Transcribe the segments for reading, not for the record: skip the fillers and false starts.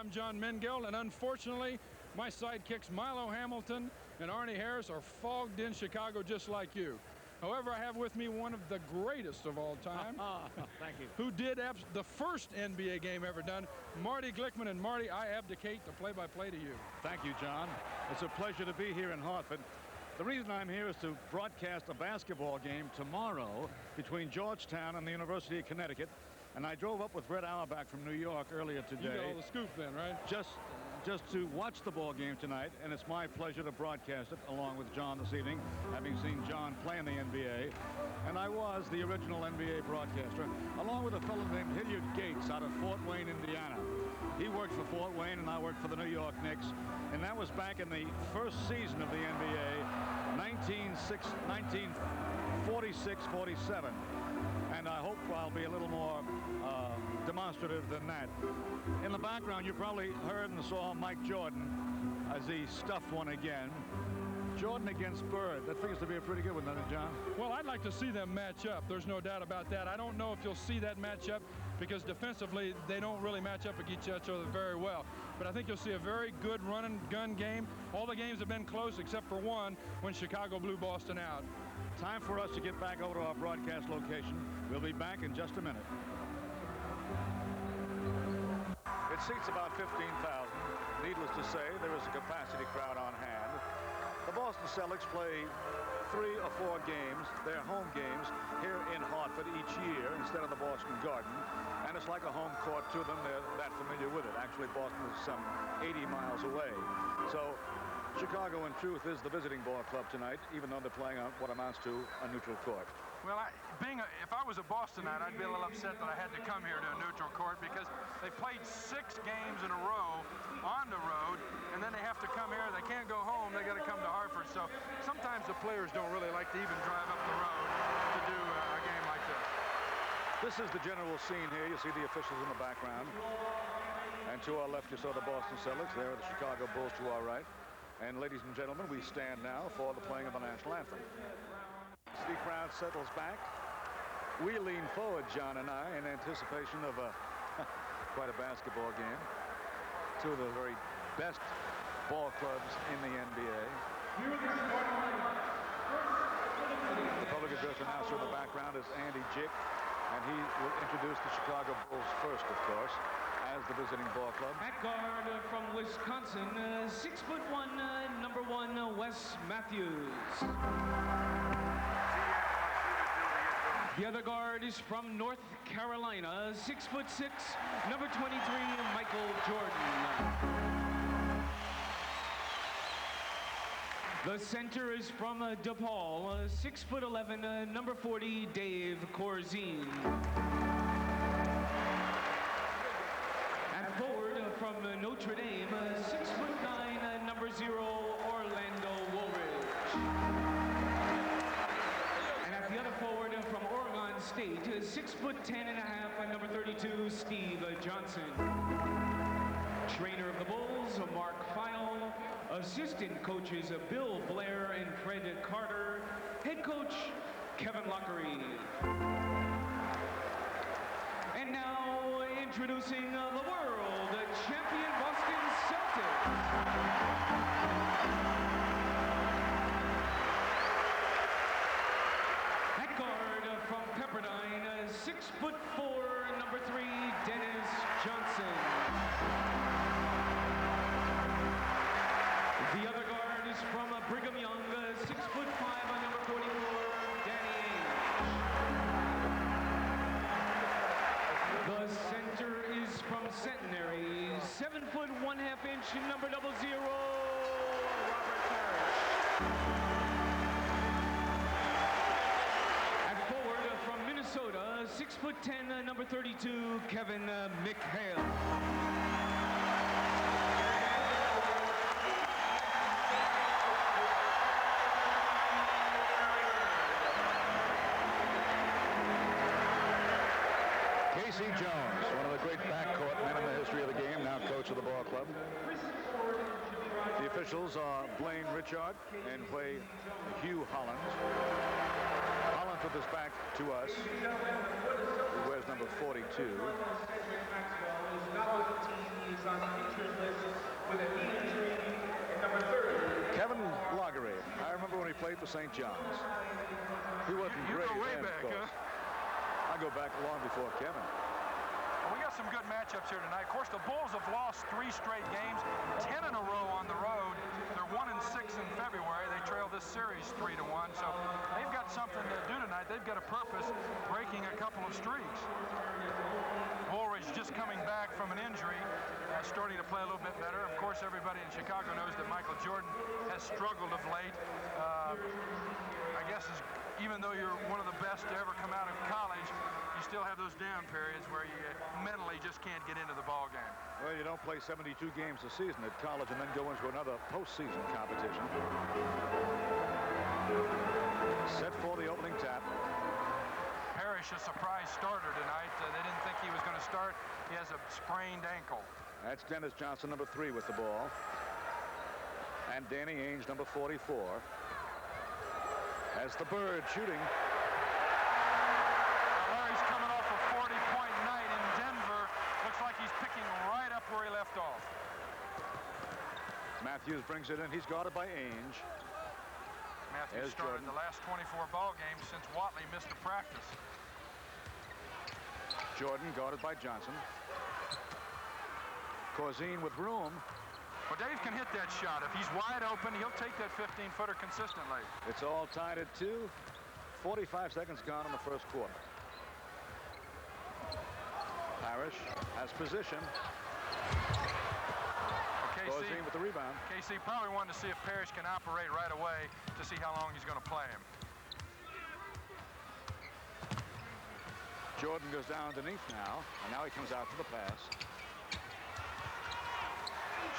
I'm John Mengel, and unfortunately, my sidekicks Milo Hamilton and Arnie Harris are fogged in Chicago just like you. However, I have with me one of the greatest of all time. Thank you. Who did the first NBA game ever done, Marty Glickman. And Marty, I abdicate the play-by-play to you. Thank you, John. It's a pleasure to be here in Hartford. The reason I'm here is to broadcast a basketball game tomorrow between Georgetown and the University of Connecticut. And I drove up with Red Auerbach from New York earlier today. You got all the scoop then, right? Just to watch the ball game tonight, and it's my pleasure to broadcast it along with John this evening, having seen John play in the NBA. And I was the original NBA broadcaster, along with a fellow named Hilliard Gates out of Fort Wayne, Indiana. He worked for Fort Wayne, and I worked for the New York Knicks. And that was back in the first season of the NBA, 1946-47. And I hope I'll be a little more demonstrative than that. In the background, you probably heard and saw Mike Jordan as he stuffed one again. Jordan against Bird. That figures to be a pretty good one, doesn't it, John? Well, I'd like to see them match up. There's no doubt about that. I don't know if you'll see that matchup because defensively, they don't really match up against each other very well. But I think you'll see a very good run-and-gun game. All the games have been close except for one when Chicago blew Boston out. Time for us to get back over to our broadcast location. We'll be back in just a minute. It seats about 15,000. Needless to say, there is a capacity crowd on hand. The Boston Celtics play 3 or 4 games, their home games, here in Hartford each year instead of the Boston Garden. And it's like a home court to them. They're that familiar with it. Actually, Boston is some 80 miles away. So Chicago, in truth, is the visiting ball club tonight, even though they're playing on what amounts to a neutral court. Well, if I was a Bostonite, I'd be a little upset that I had to come here to a neutral court because they played 6 games in a row on the road, and then they have to come here. They can't go home. They got to come to Hartford. So sometimes the players don't really like to even drive up the road to do a game like this. This is the general scene here. You see the officials in the background. And to our left, you saw the Boston Celtics. There are the Chicago Bulls to our right. And ladies and gentlemen, we stand now for the playing of the national anthem. The crowd settles back. We lean forward, John and I, in anticipation of quite a basketball game. 2 of the very best ball clubs in the NBA. The public address announcer in the background is Andy Jick, and he will introduce the Chicago Bulls first, of course, as the visiting ball club. At guard from Wisconsin, 6'1", number 1, Wes Matthews. The other guard is from North Carolina, 6'6", number 23, Michael Jordan. The center is from DePaul, 6'11", number 40, Dave Corzine. And forward from Notre Dame, 6'9", number 0, Orlando Woolridge. And at the other forward from Oregon State, 6'10.5", number 32, Steve Johnson. Trainer of the Bulls, Mark Feil. Assistant coaches, Bill Blair and Fred Carter. Head coach, Kevin Loughery. And now introducing the world champion Boston Celtics. At guard from Pepperdine, 6'4", number 3, Dennis Johnson. The other guard is from Brigham Young, 6'5", number 44, Danny Ainge. The center is from Centenary, 7'1/2", number 00, Robert Parish. And forward from Minnesota, 6'10", number 32, Kevin McHale. Jones, one of the great backcourt men in the history of the game, now coach of the ball club. The officials are Blaine Richard and play Hugh Holland. Holland with his back to us, who wears number 42. St. John's. He wasn't You great go way then, back, of course. huh? I go back long before Kevin. Well, we got some good matchups here tonight. Of course, the Bulls have lost 3 straight games, 10 in a row on the road. They're 1-6 in February. They trail this series 3-1. So they've got something to do tonight. They've got a purpose, breaking a couple of streaks. Woolridge just coming back from an injury, starting to play a little bit better. Of course, everybody in Chicago knows that Michael Jordan has struggled of late. I guess even though you're one of the best to ever come out of college, you still have those down periods where you mentally just can't get into the ball game. Well, you don't play 72 games a season at college and then go into another postseason competition. Set for the opening tap. Parish, a surprise starter tonight. They didn't think he was going to start. He has a sprained ankle. That's Dennis Johnson, number 3, with the ball. And Danny Ainge, number 44. As the Bird shooting. Larry's coming off a 40-point night in Denver. Looks like he's picking right up where he left off. Matthews brings it in. He's guarded by Ainge. Matthews started the last 24 ball games since Watley missed a practice. Jordan guarded by Johnson. Corzine with room. Well, Dave can hit that shot. If he's wide open, he'll take that 15-footer consistently. It's all tied at 2. 45 seconds gone in the first quarter. Parish has position. Corzine with the rebound. KC probably wanted to see if Parish can operate right away to see how long he's going to play him. Jordan goes down underneath now, and now he comes out to the pass.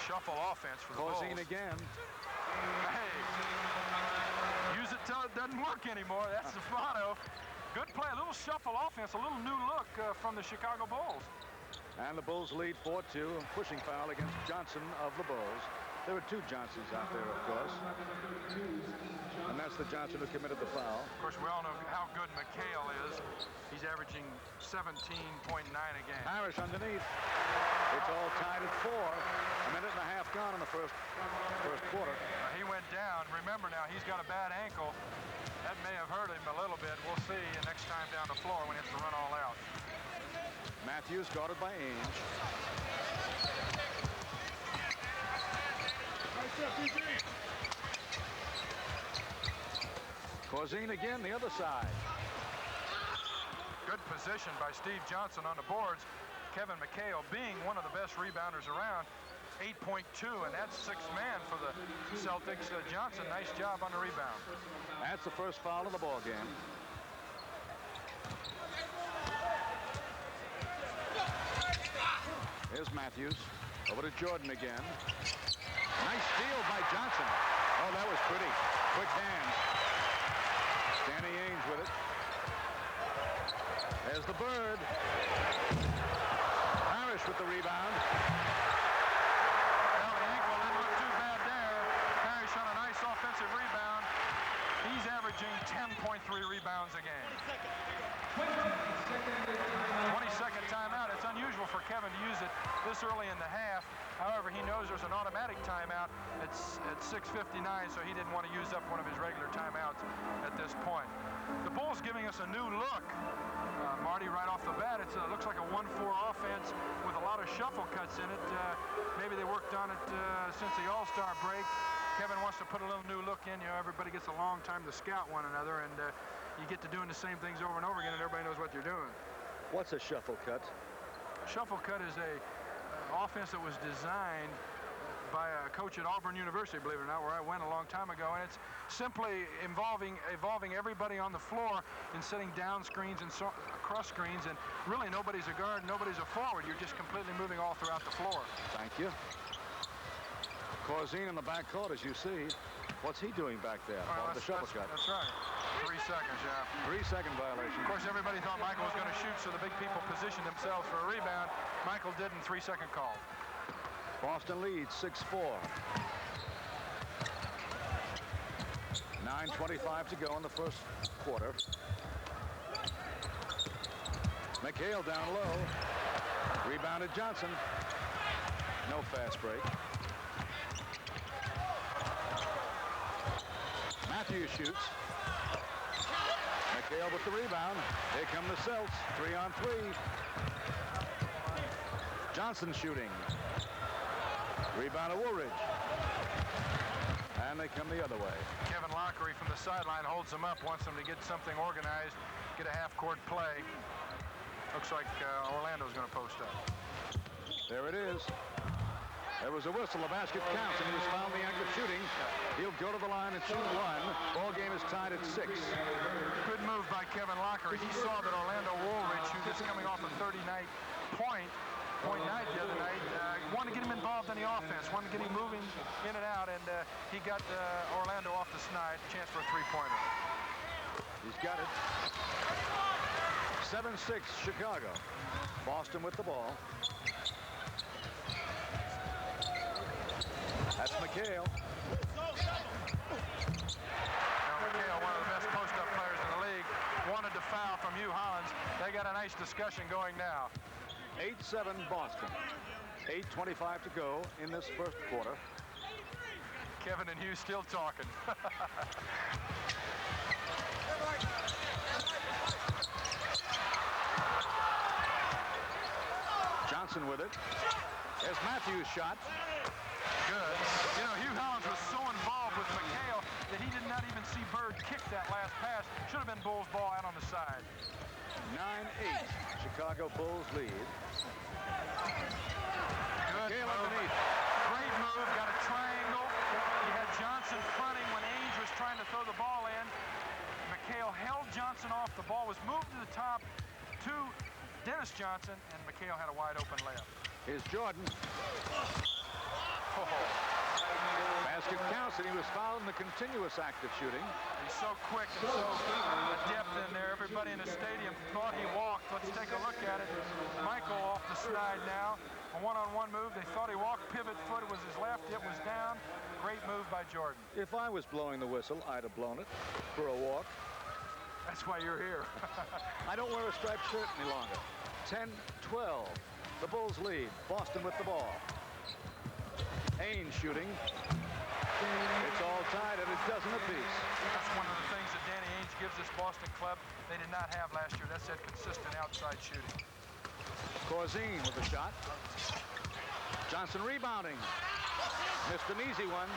Shuffle offense for the Bulls. Corzine again. Hey, use it till it doesn't work anymore. That's the motto. Good play, a little shuffle offense, a little new look from the Chicago Bulls. And the Bulls lead 4-2. Pushing foul against Johnson of the Bulls. There were 2 Johnsons out there, of course. And that's the Johnson who committed the foul. Of course, we all know how good McHale is. He's averaging 17.9 a game. Parish underneath. It's all tied at 4. A minute and a half gone in the first quarter. He went down. Remember now, he's got a bad ankle. That may have hurt him a little bit. We'll see next time down the floor when he has to run all out. Matthews guarded by Ainge. Corzine again, the other side. Good position by Steve Johnson on the boards. Kevin McHale being one of the best rebounders around. 8.2, and that's 6th man for the Celtics. Johnson, nice job on the rebound. That's the first foul of the ball game. Here's Matthews. Over to Jordan again. Nice steal by Johnson. Oh, that was pretty. Quick hands. Danny Ainge with it. There's the Bird. Parish with the rebound. Well, the ankle didn't look too bad there. Parish on a nice offensive rebound. He's averaging 10.3 rebounds a game. 22nd timeout. It's unusual for Kevin to use it this early in the half. However, he knows there's an automatic timeout at 6:59, so he didn't want to use up one of his regular timeouts at this point. The Bulls giving us a new look. Marty, right off the bat, it looks like a 1-4 offense with a lot of shuffle cuts in it. Maybe they worked on it since the All-Star break. Kevin wants to put a little new look in. You know, everybody gets a long time to scout one another, and you get to doing the same things over and over again, and everybody knows what you're doing. What's a shuffle cut? Shuffle cut is a offense that was designed by a coach at Auburn University, believe it or not, where I went a long time ago, and it's simply evolving everybody on the floor and setting down screens and cross screens, and really nobody's a guard, nobody's a forward. You're just completely moving all throughout the floor. Thank you. Corzine in the backcourt, as you see. What's he doing back there? Well, the shuffle cut. That's right. 3 seconds, yeah. 3-second violation. Of course, everybody thought Michael was going to shoot, so the big people positioned themselves for a rebound. Michael didn't. 3-second call. Boston leads 6-4. 9:25 to go in the first quarter. McHale down low. Rebounded Johnson. No fast break. Matthews shoots. McHale with the rebound. Here come the Celts. 3-on-3. Johnson shooting. Rebound to Woolridge. And they come the other way. Kevin Loughery from the sideline holds them up, wants them to get something organized, get a half-court play. Looks like Orlando's going to post up. There it is. There was a whistle. The basket counts, and he was fouled in the act of shooting. He'll go to the line and shoot one. Ball game is tied at 6. Good move by Kevin Loughery. He saw that Orlando Woolridge, who was coming off a 30-night point night the other night, wanted to get him involved in the offense, wanted to get him moving in and out, and he got Orlando off the snide. Chance for a three-pointer. He's got it. 7-6 Chicago. Boston with the ball. That's McHale. Now McHale, one of the best post-up players in the league, wanted to foul from Hugh Hollins. They got a nice discussion going now. 8-7 Boston. 8:25 to go in this first quarter. Kevin and Hugh still talking. Johnson with it. There's Matthews' shot. Good. You know, Hugh Hollins was so involved with McHale that he did not even see Bird kick that last pass. Should have been Bulls' ball out on the side. 9-8. Chicago Bulls lead. Good McHale move. underneath. Great move. Got a triangle. He had Johnson fronting when Ainge was trying to throw the ball in. McHale held Johnson off. The ball was moved to the top to Dennis Johnson, and McHale had a wide open layup. Here's Jordan. Oh. Basket counts, and he was fouled in the continuous act of shooting. He's so quick and so adept in there. Everybody in the stadium thought he walked. Let's take a look at it. Michael off the snide now. A one-on-one move. They thought he walked. Pivot foot was his left. It was down. Great move by Jordan. If I was blowing the whistle, I'd have blown it for a walk. That's why you're here. I don't wear a striped shirt any longer. 10-12. The Bulls lead. Boston with the ball. Ainge shooting. It's all tied at a dozen apiece. That's one of the things that Danny Ainge gives this Boston club they did not have last year. That's that consistent outside shooting. Corzine with the shot. Johnson rebounding. Missed an easy one.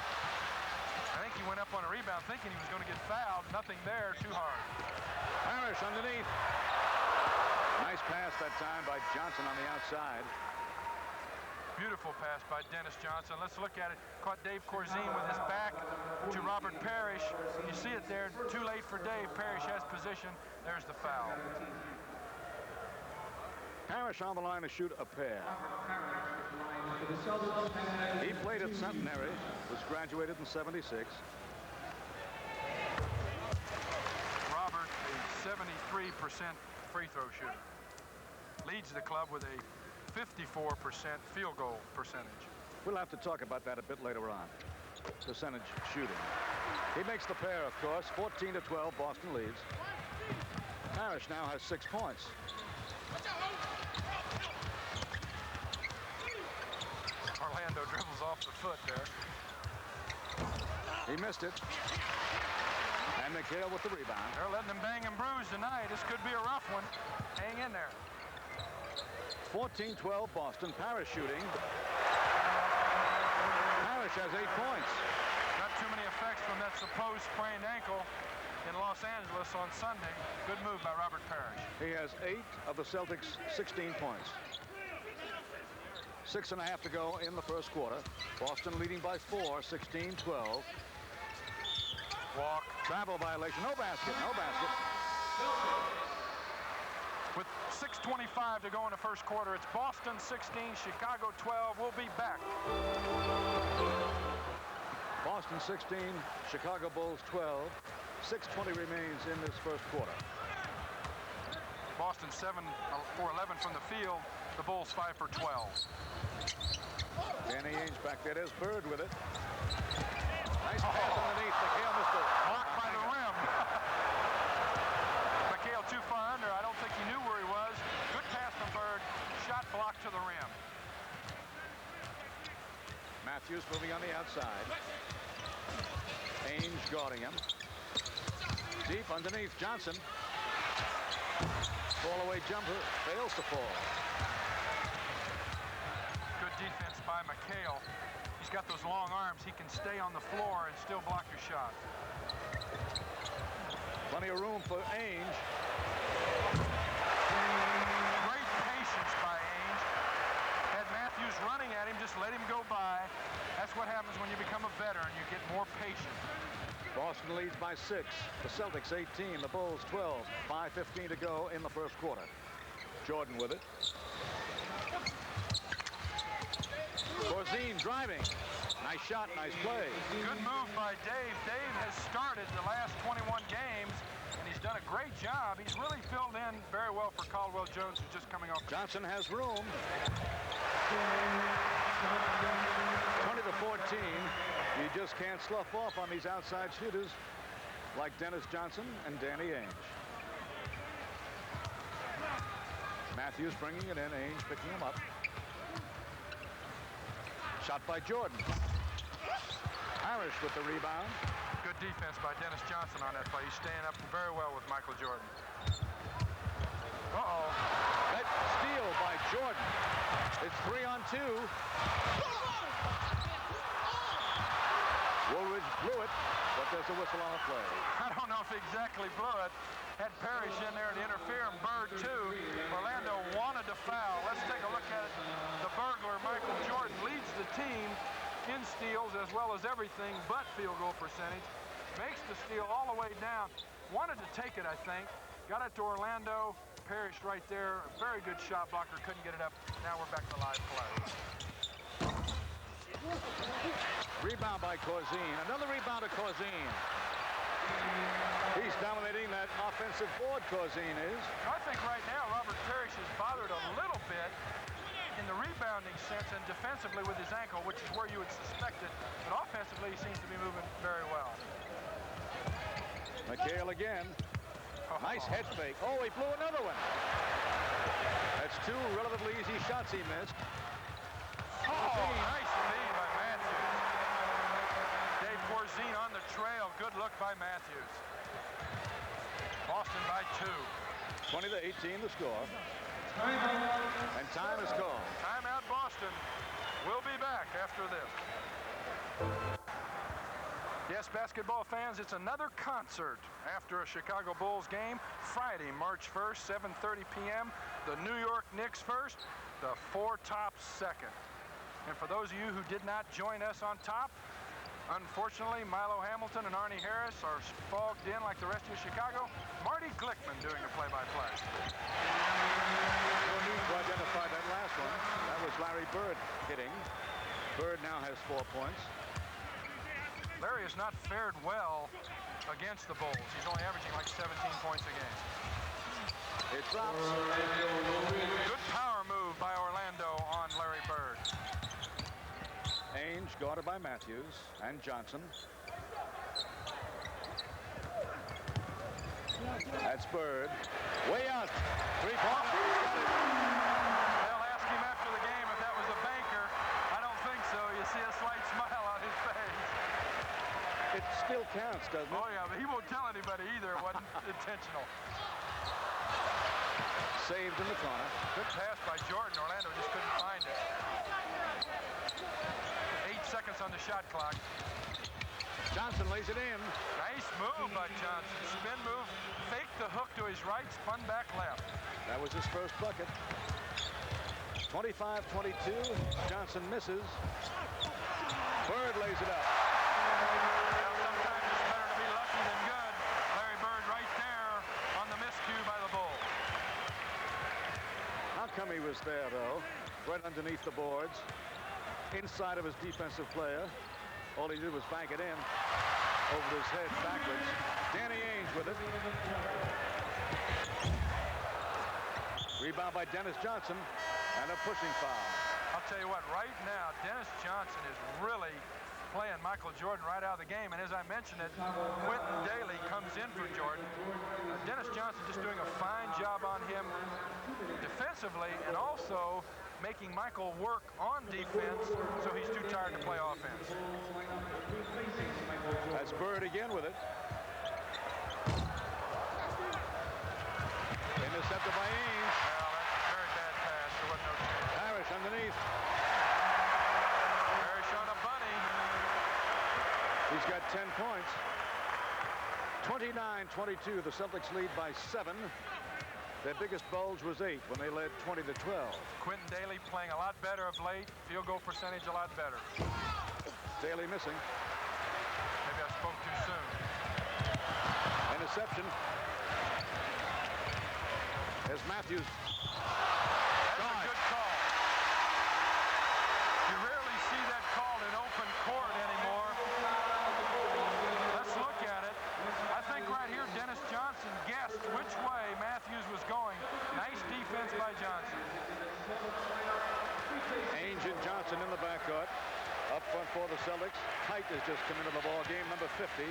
I think he went up on a rebound thinking he was going to get fouled. Nothing there. Too hard. Parish underneath. Nice pass that time by Johnson on the outside. Beautiful pass by Dennis Johnson. Let's look at it. Caught Dave Corzine with his back to Robert Parish. You see it there. Too late for Dave. Parish has position. There's the foul. Parish on the line to shoot a pair. He played at Centenary. Was graduated in '76. Robert, a 73% free throw shooter. Leads the club with a 54% field goal percentage. We'll have to talk about that a bit later on. Percentage shooting. He makes the pair, of course. 14-12, Boston leads. Parish now has 6 points. Orlando dribbles off the foot there. He missed it. And McHale with the rebound. They're letting him bang and bruise tonight. This could be a rough one. Hang in there. 14-12 Boston. Parish shooting. Parish has 8 points. Not too many effects from that supposed sprained ankle in Los Angeles on Sunday. Good move by Robert Parish. He has 8 of the Celtics' 16 points. 6.5 to go in the first quarter. Boston leading by 4, 16-12. Walk. Travel violation. No basket. No basket. With 6:25 to go in the first quarter, it's Boston 16, Chicago 12. We'll be back. Boston 16, Chicago Bulls 12. 6:20 remains in this first quarter. Boston 7 for 11 from the field. The Bulls 5 for 12. Danny Ainge back there. There's Bird with it. Nice pass underneath. McHale missed it. Blocked by the rim. McHale too far under. I don't think he knew where he was. Good pass from Bird. Shot blocked to the rim. Matthews moving on the outside. Ainge guarding him. Deep underneath Johnson. Fall-away jumper fails to fall. Good defense by McHale. He's got those long arms. He can stay on the floor and still block your shot. Plenty of room for Ainge. Great patience by Ainge. Had Matthews running at him, just let him go by. That's what happens when you become a veteran. You get more patient. Boston leads by 6. The Celtics 18. The Bulls 12. 5:15 to go in the first quarter. Jordan with it. Corzine driving. Nice shot, nice play. Good move by Dave. Dave has started the last 21 games, and he's done a great job. He's really filled in very well for Caldwell Jones, who's just coming off. Johnson has room. 20-14. You just can't slough off on these outside shooters like Dennis Johnson and Danny Ainge. Matthews bringing it in, Ainge picking him up. Shot by Jordan. Parish with the rebound. Good defense by Dennis Johnson on that play. He's staying up very well with Michael Jordan. Uh-oh. That steal by Jordan. It's 3-on-2. Woolridge blew it, but there's a whistle on the play. I don't know if he exactly blew it. Had Parish in there to interfere, and Bird too. Orlando wanted to foul. Let's take a look at it. The burglar, Michael Jordan, leads the team in steals as well as everything but field goal percentage. Makes the steal all the way down. Wanted to take it, I think. Got it to Orlando. Parish right there. A very good shot blocker. Couldn't get it up. Now we're back to live play. Rebound by Corzine. Another rebound to Corzine. He's dominating that offensive board, Corzine is. I think right now Robert Parish is bothered a little bit in the rebounding sense and defensively with his ankle, which is where you would suspect it. But offensively, he seems to be moving very well. McHale again. Nice head fake. Oh, he blew another one. That's 2 relatively easy shots he missed. Oh, nice lead by Matthews. Dave Corzine on the trail. Good look by Matthews. Boston by 2. 20-18 the score. And time is called. Timeout Boston. We'll be back after this. Yes, basketball fans, it's another concert after a Chicago Bulls game. Friday, March 1st, 7:30 p.m. The New York Knicks first, the Four Tops second. And for those of you who did not join us on top, unfortunately, Milo Hamilton and Arnie Harris are fogged in like the rest of Chicago. Marty Glickman doing the play-by-play. No need to identify that last one. That was Larry Bird hitting. Bird now has 4 points. Larry has not fared well against the Bulls. He's only averaging like 17 points a game. It drops. Good power move by Orlando on Larry Bird. Ainge guarded by Matthews and Johnson. That's Bird. Way out. 3-point. They'll ask him after the game if that was a banker. I don't think so. You see a slight smile on his face. It still counts, doesn't it? Oh, yeah, but he won't tell anybody either. It wasn't intentional. Saved in the corner. Good pass by Jordan. Orlando just couldn't find it. 8 seconds on the shot clock. Johnson lays it in. Nice move by Johnson. Spin move. Faked the hook to his right. Spun back left. That was his first bucket. 25-22. Johnson misses. Bird lays it up. Well, sometimes it's better to be lucky than good. Larry Bird right there on the miscue by the Bulls. How come he was there, though? Right underneath the boards. Inside of his defensive player. All he did was bank it in over his head backwards. Danny Ainge with it. Rebound by Dennis Johnson and a pushing foul. I'll tell you what, right now, Dennis Johnson is really playing Michael Jordan right out of the game. And as I mentioned it, Quentin Daly comes in for Jordan. Dennis Johnson just doing a fine job on him defensively and also making Michael work on defense so he's too tired to play offense. That's Bird again with it. Intercepted by Ainge. Well, that's a very bad pass. There wasn't no chance. Parish underneath. Parish on a bunny. He's got 10 points. 29-22. The Celtics lead by 7. Their biggest bulge was 8 when they led 20-12. Quentin Daly playing a lot better of late. Field goal percentage a lot better. Daly missing. Maybe I spoke too soon. Interception. As Matthews. That's a good call. You rarely see that called in open court anymore. Let's look at it. I think right here Dennis Johnson guessed which way Matthews was going. Nice defense by Johnson. Ainge and Johnson in the backcourt. Up front for the Celtics. Kite has just come into the ball game, number 50.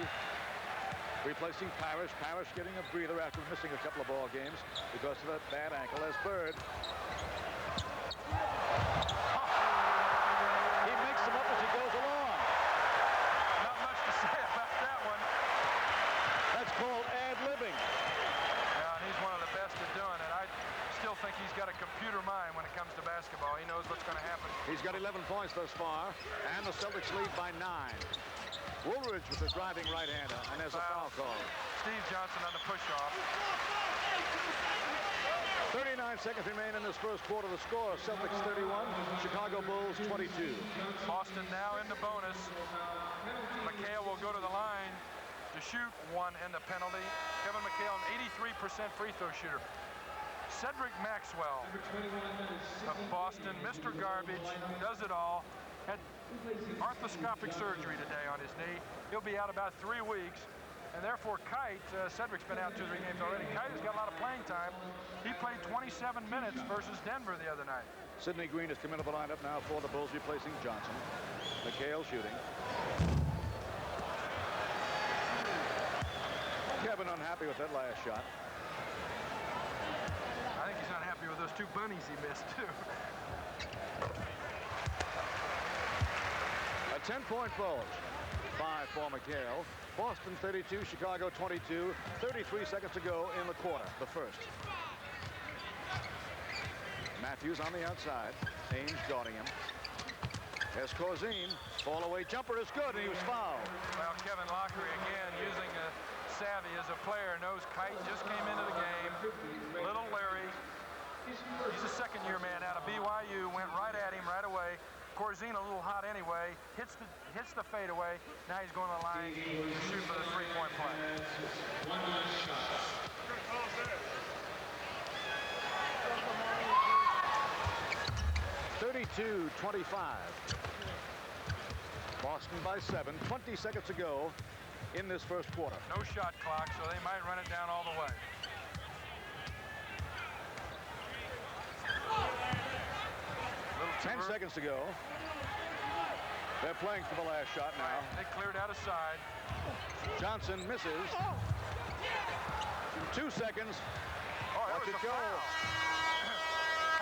Replacing Parish. Parish getting a breather after missing a couple of ball games because of that bad ankle as Bird. He makes them up as he goes along. Not much to say about that one. That's called ad-libbing. Yeah, and he's one of the best at doing it. I still think he's got a computer mind when it comes to basketball. He knows what's going to happen. He's got 11 points thus far, and the Celtics lead by 9. Woolridge with a driving right-hander, and there's a foul call. Steve Johnson on the push-off. 39 seconds remain in this first quarter. The score, Celtics 31, Chicago Bulls 22. Boston now in the bonus. McHale will go to the line to shoot one in the penalty. Kevin McHale, an 83% free throw shooter. Cedric Maxwell of Boston, Mr. Garbage, does it all. Had arthroscopic surgery today on his knee. He'll be out about 3 weeks. And therefore, Kite, Cedric's been out 2-3 games already. Kite has got a lot of playing time. He played 27 minutes versus Denver the other night. Sidney Green has come into the lineup now for the Bulls, replacing Johnson. McHale shooting. Kevin unhappy with that last shot. I think he's unhappy with those 2 bunnies he missed, too. A 10-point bulge. 5 for McHale. Boston 32, Chicago 22. 33 seconds to go in the quarter, the first. Matthews on the outside. Ainge guarding him. As Corzine, fall-away jumper is good, and he was fouled. Well, Kevin Loughery again using a savvy as a player. Knows Kite just came into the game. Little Larry. He's a second-year man out of BYU. Went right at him right away. Corzine a little hot anyway. Hits the fadeaway. Now he's going to the line to shoot for the 3-point play. 32-25. Boston by 7. 20 seconds to go in this first quarter. No shot clock, so they might run it down all the way. Little 10 seconds to go. They're playing for the last shot now. They cleared out a side. Johnson misses. 2 seconds. Oh, that Watch was it a go. foul.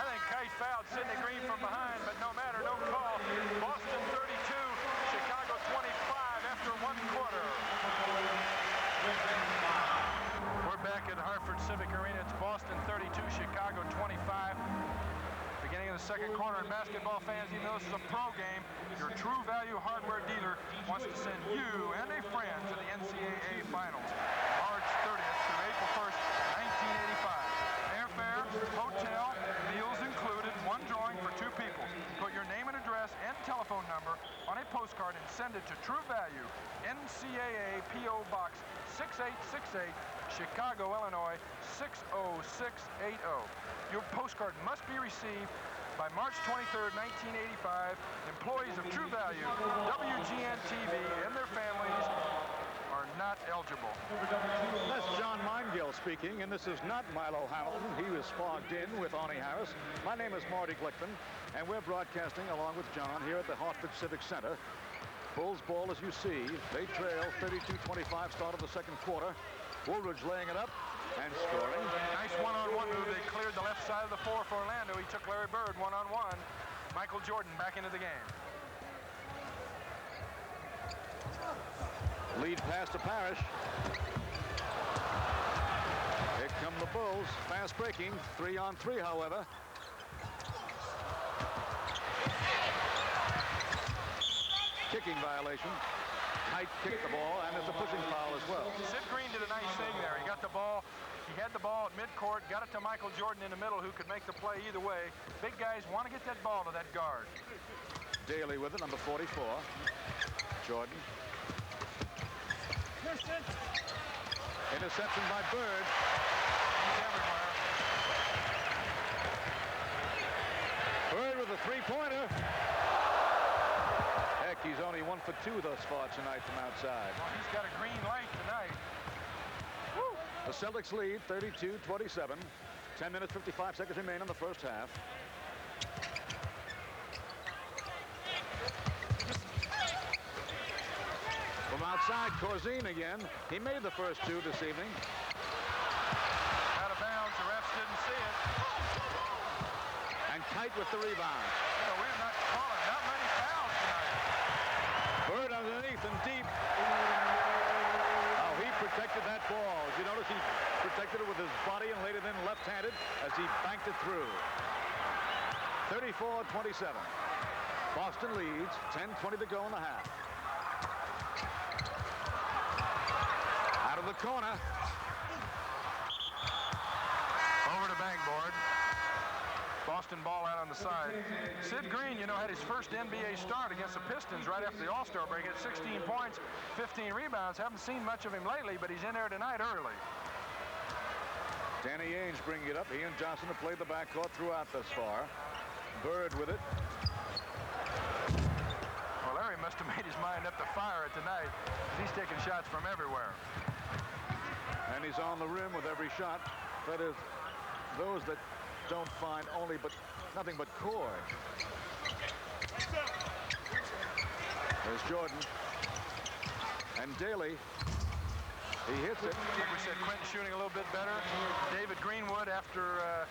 I think Kite fouled Sidney Green from behind, but no matter, no call. Boston 32, Chicago 25 after 1 quarter. We're back at Hartford Civic Arena. It's Boston 32, Chicago 25. Beginning of the second quarter, and basketball fans, even though this is a pro game, your True Value hardware dealer wants to send you and a friend to the NCAA Finals, March 30th through April 1st, 1985. Airfare, hotel, meals included, 1 drawing for 2 people. Put your name and address and telephone number on a postcard and send it to True Value, NCAA P.O. Box 6868, Chicago, Illinois 60680. Your postcard must be received by March 23rd, 1985. Employees of True Value, WGN-TV, and their families are not eligible. That's John Meingill speaking, and this is not Milo Hamilton. He was fogged in with Arnie Harris. My name is Marty Glickman, and we're broadcasting along with John here at the Hartford Civic Center. Bulls ball, as you see. They trail 32-25, start of the second quarter. Woolridge laying it up and scoring. Nice one-on-one move. They cleared the left side of the floor for Orlando. He took Larry Bird one-on-one. Michael Jordan back into the game. Lead pass to Parish. Here comes come the Bulls. Fast breaking. 3-on-3, however. Kicking violation. Kite kicked the ball, and it's a pushing foul as well. Sid Green did a nice thing there. He got the ball. He had the ball at midcourt, got it to Michael Jordan in the middle, who could make the play either way. Big guys want to get that ball to that guard. Daly with it, number 44. Jordan. Interception by Bird. He's everywhere. Bird with a three-pointer. Heck, he's only 1 for 2 thus far tonight from outside. Well, he's got a green light tonight. Woo. The Celtics lead 32-27. 10 minutes, 55 seconds remain in the first half. From outside, Corzine again. He made the first 2 this evening. Out of bounds. The refs didn't see it. And Kite with the rebound. You know, we're not calling that many fouls tonight. Bird underneath and deep. Oh, he protected that ball. Did you notice he protected it with his body and laid it in left-handed as he banked it through. 34-27. Boston leads. 10:20 to go in the half. Out of the corner. Over to backboard. Boston ball out on the side. Sid Green, you know, had his first NBA start against the Pistons right after the All-Star break at 16 points, 15 rebounds. Haven't seen much of him lately, but he's in there tonight early. Danny Ainge bringing it up. He and Johnson have played the backcourt throughout thus far. Bird with it. Well, Larry must have made his mind up to fire it tonight. He's taking shots from everywhere. And he's on the rim with every shot. That is, those that don't find nothing but cord. There's Jordan. And Daly. He hits it. Like we said, Quentin shooting a little bit better. David Greenwood, after a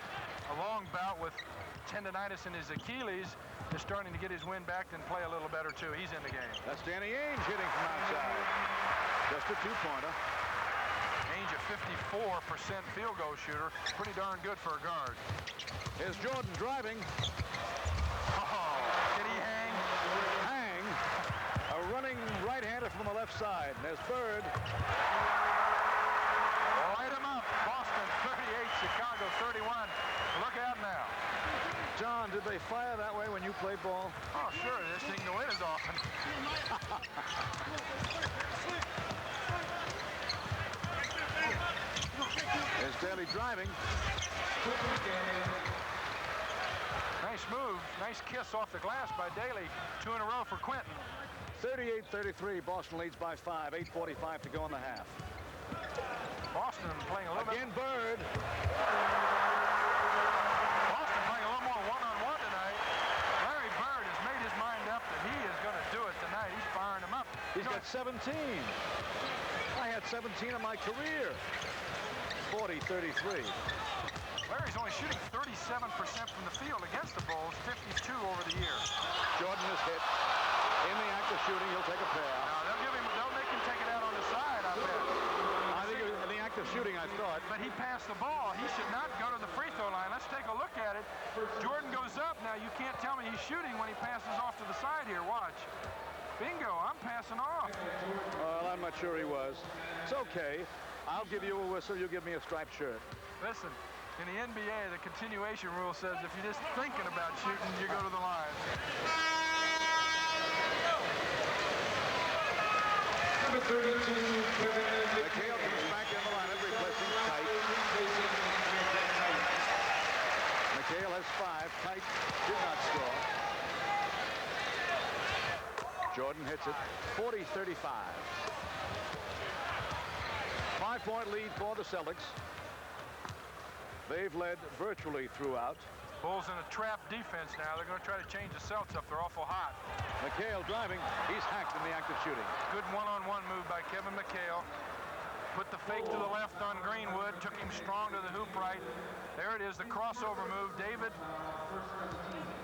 long bout with tendonitis in his Achilles, is starting to get his wind back and play a little better, too. He's in the game. That's Danny Ainge hitting from outside. Just a two-pointer. Ainge, a 54% field goal shooter. Pretty darn good for a guard. Here's Jordan driving. Oh, did he hang? Hang. A running right-hander from the left side. And there's Bird. Light him up. Boston 38, Chicago 31. Look out now. John, did they fire that way when you played ball? Oh, sure. They just didn't go in as often. There's Daly driving. Nice move. Nice kiss off the glass by Daly. 2 in a row for Quentin. 38-33. Boston leads by 5. 8:45 to go in the half. Boston playing a little Again, Bird. Boston playing a little more one-on-one tonight. Larry Bird has made his mind up that he is going to do it tonight. He's firing them up. He's got 17. I had 17 in my career. 40-33. Larry's only shooting 37% from the field against the Bulls, 52 over the year. Jordan is hit. In the act of shooting, he'll take a pair. Now, they'll make him take it out on the side, I bet. I think in the act of shooting, I thought. But he passed the ball. He should not go to the free throw line. Let's take a look at it. Jordan goes up. Now, you can't tell me he's shooting when he passes off to the side here. Watch. Bingo, I'm passing off. Well, I'm not sure he was. It's okay. I'll give you a whistle. You give me a striped shirt. Listen, in the NBA, the continuation rule says if you're just thinking about shooting, you go to the line. Number 32, McHale comes back in the lineup, replacing Kite. McHale has 5. Kite did not score. Jordan hits it. 40-35. 5-point lead for the Celtics. They've led virtually throughout. Bulls in a trap defense now. They're going to try to change the Celtics up. They're awful hot. McHale driving. He's hacked in the act of shooting. Good one-on-one move by Kevin McHale. Put the fake to the left on Greenwood. Took him strong to the hoop right. There it is, the crossover move. David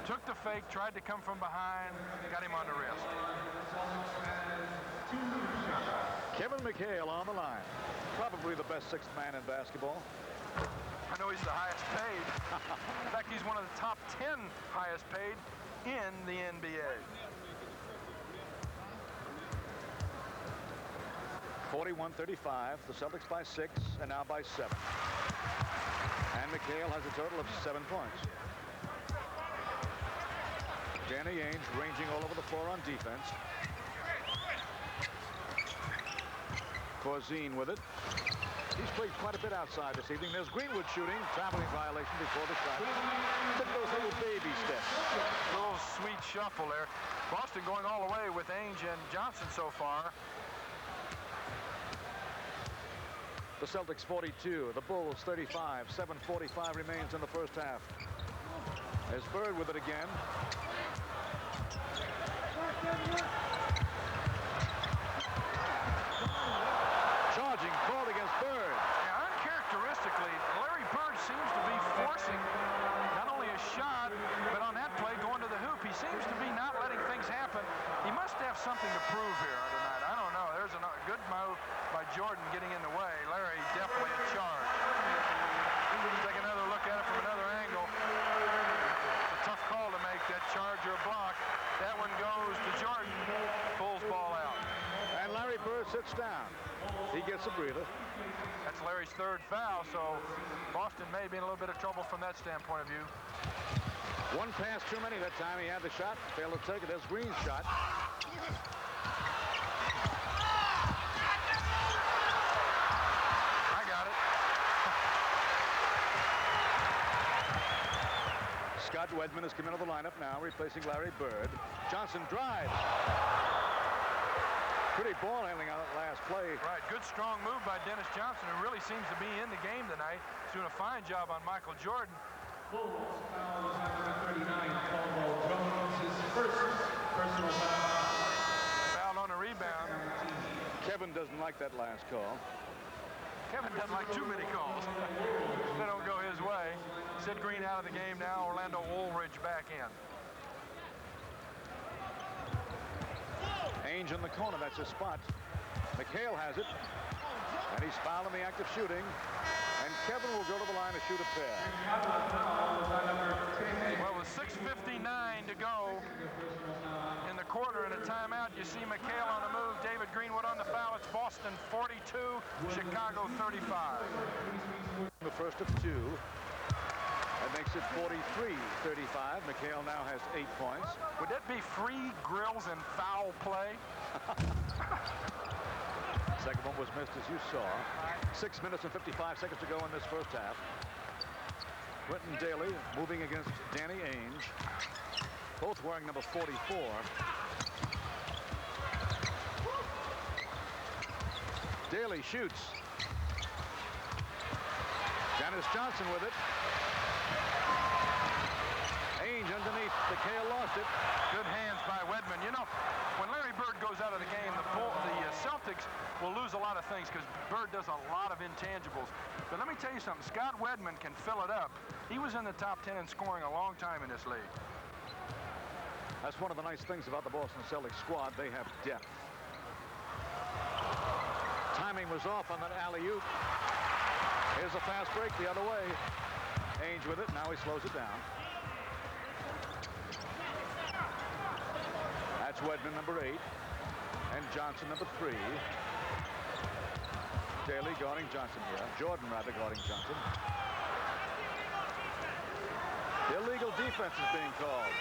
took the fake, tried to come from behind, got him on the wrist. Kevin McHale on the line. Probably the best sixth man in basketball. I know he's the highest paid. In fact, he's one of the top 10 highest paid in the NBA. 41-35, the Celtics by 6, and now by 7. And McHale has a total of 7 points. Danny Ainge ranging all over the floor on defense. Corzine with it. He's played quite a bit outside this evening. There's Greenwood shooting, traveling violation before the shot. Took those little baby steps. A little sweet shuffle there. Boston going all the way with Ainge and Johnson so far. The Celtics 42, the Bulls 35. 7:45 remains in the first half. There's Bird with it again. Charging, called against Bird. Yeah, uncharacteristically, Larry Bird seems to be forcing not only a shot, but on that play going to the hoop. He seems to be not letting things happen. He must have something to prove here tonight. I don't know. There's a good move by Jordan getting in the way. Larry definitely a charge. Take another look at it from another angle. It's a tough call to make, that charge or block. That one goes to Jordan, pulls ball out. And Larry Bird sits down. He gets a breather. That's Larry's third foul, so Boston may be in a little bit of trouble from that standpoint of view. One pass too many that time. He had the shot, failed to take it. There's Green's shot. I got it. Scott Wedman has come into the lineup now, replacing Larry Bird. Johnson drives. Pretty ball handling on that last play. Right, good strong move by Dennis Johnson, who really seems to be in the game tonight. He's doing a fine job on Michael Jordan. Bulls fouls on number 39, Caldwell Jones, his first personal foul. Foul on a rebound. Kevin doesn't like that last call. Kevin doesn't like too many calls. They don't go his way. Sid Green out of the game now. Orlando Woolridge back in. Ainge in the corner, that's his spot. McHale has it, and he's fouled in the act of shooting, and Kevin will go to the line to shoot a pair. Well, with 6:59 to go in the quarter and a timeout, you see McHale on the move, David Greenwood on the foul. It's Boston 42, Chicago 35. The first of 2. That makes it 43-35. McHale now has 8 points. Would that be free grills and foul play? Second one was missed, as you saw. 6 minutes and 55 seconds to go in this first half. Quentin Daly moving against Danny Ainge. Both wearing number 44. Daly shoots. Dennis Johnson with it. Ainge underneath. McHale lost it. Good hands by Wedman. You know, when Larry Bird goes out of the game, the Celtics will lose a lot of things because Bird does a lot of intangibles. But let me tell you something. Scott Wedman can fill it up. He was in the top 10 in scoring a long time in this league. That's one of the nice things about the Boston Celtics squad. They have depth. Timing was off on that alley-oop. Here's a fast break the other way. Ainge with it. Now he slows it down. That's Wedman, number 8. And Johnson, number 3. Daly guarding Johnson here. Jordan, rather, guarding Johnson. Illegal defense is being called.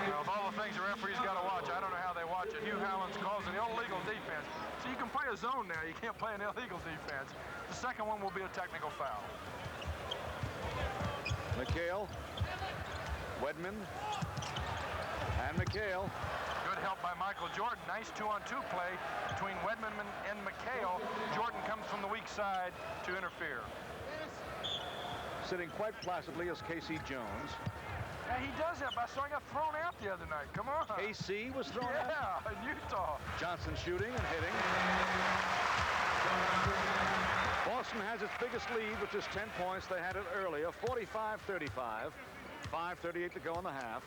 Now, of all the things the referee's got to watch, I don't know how they watch it. Hugh Howlands calls an illegal defense. So you can play a zone now. You can't play an illegal defense. The second one will be a technical foul. McHale. Wedman. And McHale. Good help by Michael Jordan. Nice 2-on-2 play between Wedman and McHale. Jordan comes from the weak side to interfere. Sitting quite placidly is Casey Jones. Yeah, he does that. I saw he got thrown out the other night. Come on. AC was thrown out. Yeah, in Utah. Johnson shooting and hitting. Boston has its biggest lead, which is 10 points. They had it earlier, 45-35. 5:38 to go in the half.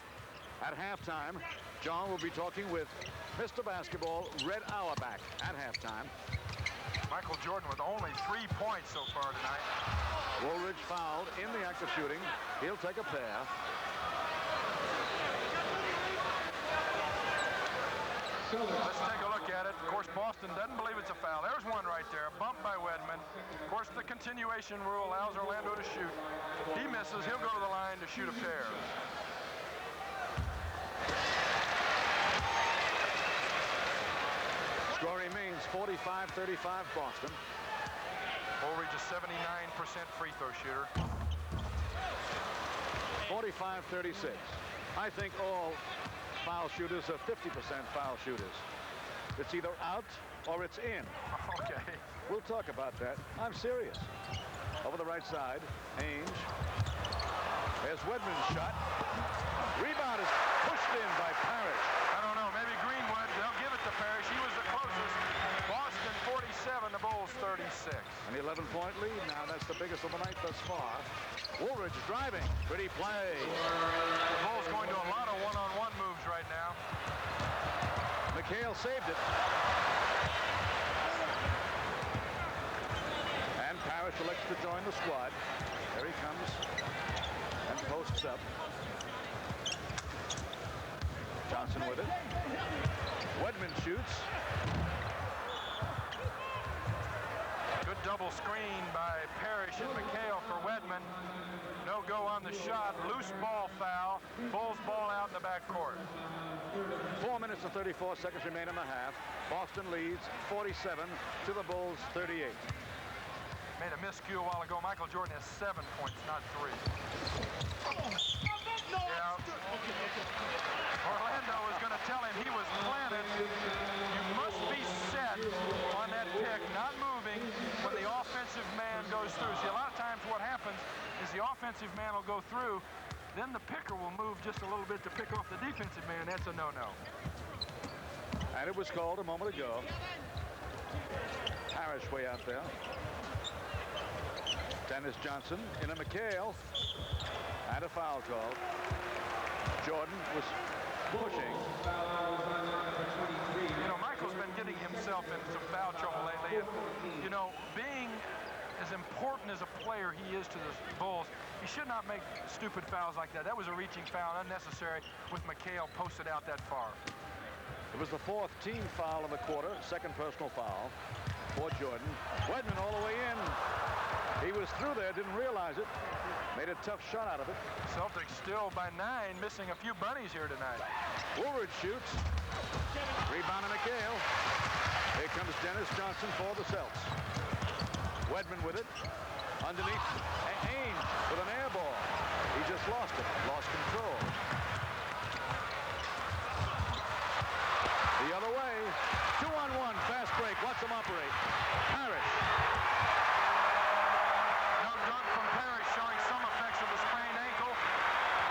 At halftime, John will be talking with Mr. Basketball, Red Auerbach, at halftime. Michael Jordan with only 3 points so far tonight. Woolridge fouled in the act of shooting. He'll take a pair. Let's take a look at it. Of course, Boston doesn't believe it's a foul. There's one right there, a bump by Wedman. Of course, the continuation rule allows Orlando to shoot. He misses, he'll go to the line to shoot a pair. Score remains 45-35 Boston. Woolridge a 79% free throw shooter. 45-36. I think all foul shooters are 50% foul shooters. It's either out or it's in. Okay. We'll talk about that. I'm serious. Over the right side, Ainge. There's Wedman's shot. Rebound is pushed in by Parish. I don't know, maybe Greenwood, they'll give it to Parish. He was the closest. Boston 47, the Bulls 36. An 11-point lead now. That's the biggest of the night thus far. Woolridge driving. Pretty play. The Bulls going to a lot of one-on-one moves right now. McHale saved it. And Parish elects to join the squad. There he comes and posts up. Johnson with it. Wedman shoots. Good double screen by Parish and McHale for Wedman. No go on the shot. Loose ball foul. Bulls ball out in the backcourt. 4 minutes and 34 seconds remain in the half. Boston leads 47 to the Bulls 38. Made a miscue a while ago. Michael Jordan has 7 points, not 3. Yeah. Orlando was going to tell him he was planted. You must be set on that pick, not moving when the offensive man goes through. See, a lot of times what happens is the offensive man will go through, then the picker will move just a little bit to pick off the defensive man. That's a no-no. And it was called a moment ago. Parish way out there. Dennis Johnson in a McHale. And a foul call. Jordan was pushing. You know, Michael's been getting himself into some foul trouble lately. And, you know, being as important as a player he is to the Bulls, he should not make stupid fouls like that. That was a reaching foul, unnecessary, with McHale posted out that far. It was the 4th team foul of the quarter, 2nd personal foul for Jordan. Wedman all the way in. He was through there, didn't realize it. Made a tough shot out of it. Celtics still by 9, missing a few bunnies here tonight. Woolridge shoots. Rebound to McHale. Here comes Dennis Johnson for the Celts. Wedman with it. Underneath, Ainge with an air ball. He just lost it. Lost control. The other way. 2-on-1. Fast break. Watch him operate. Parish. No good from Parish, showing some effects of the sprained ankle.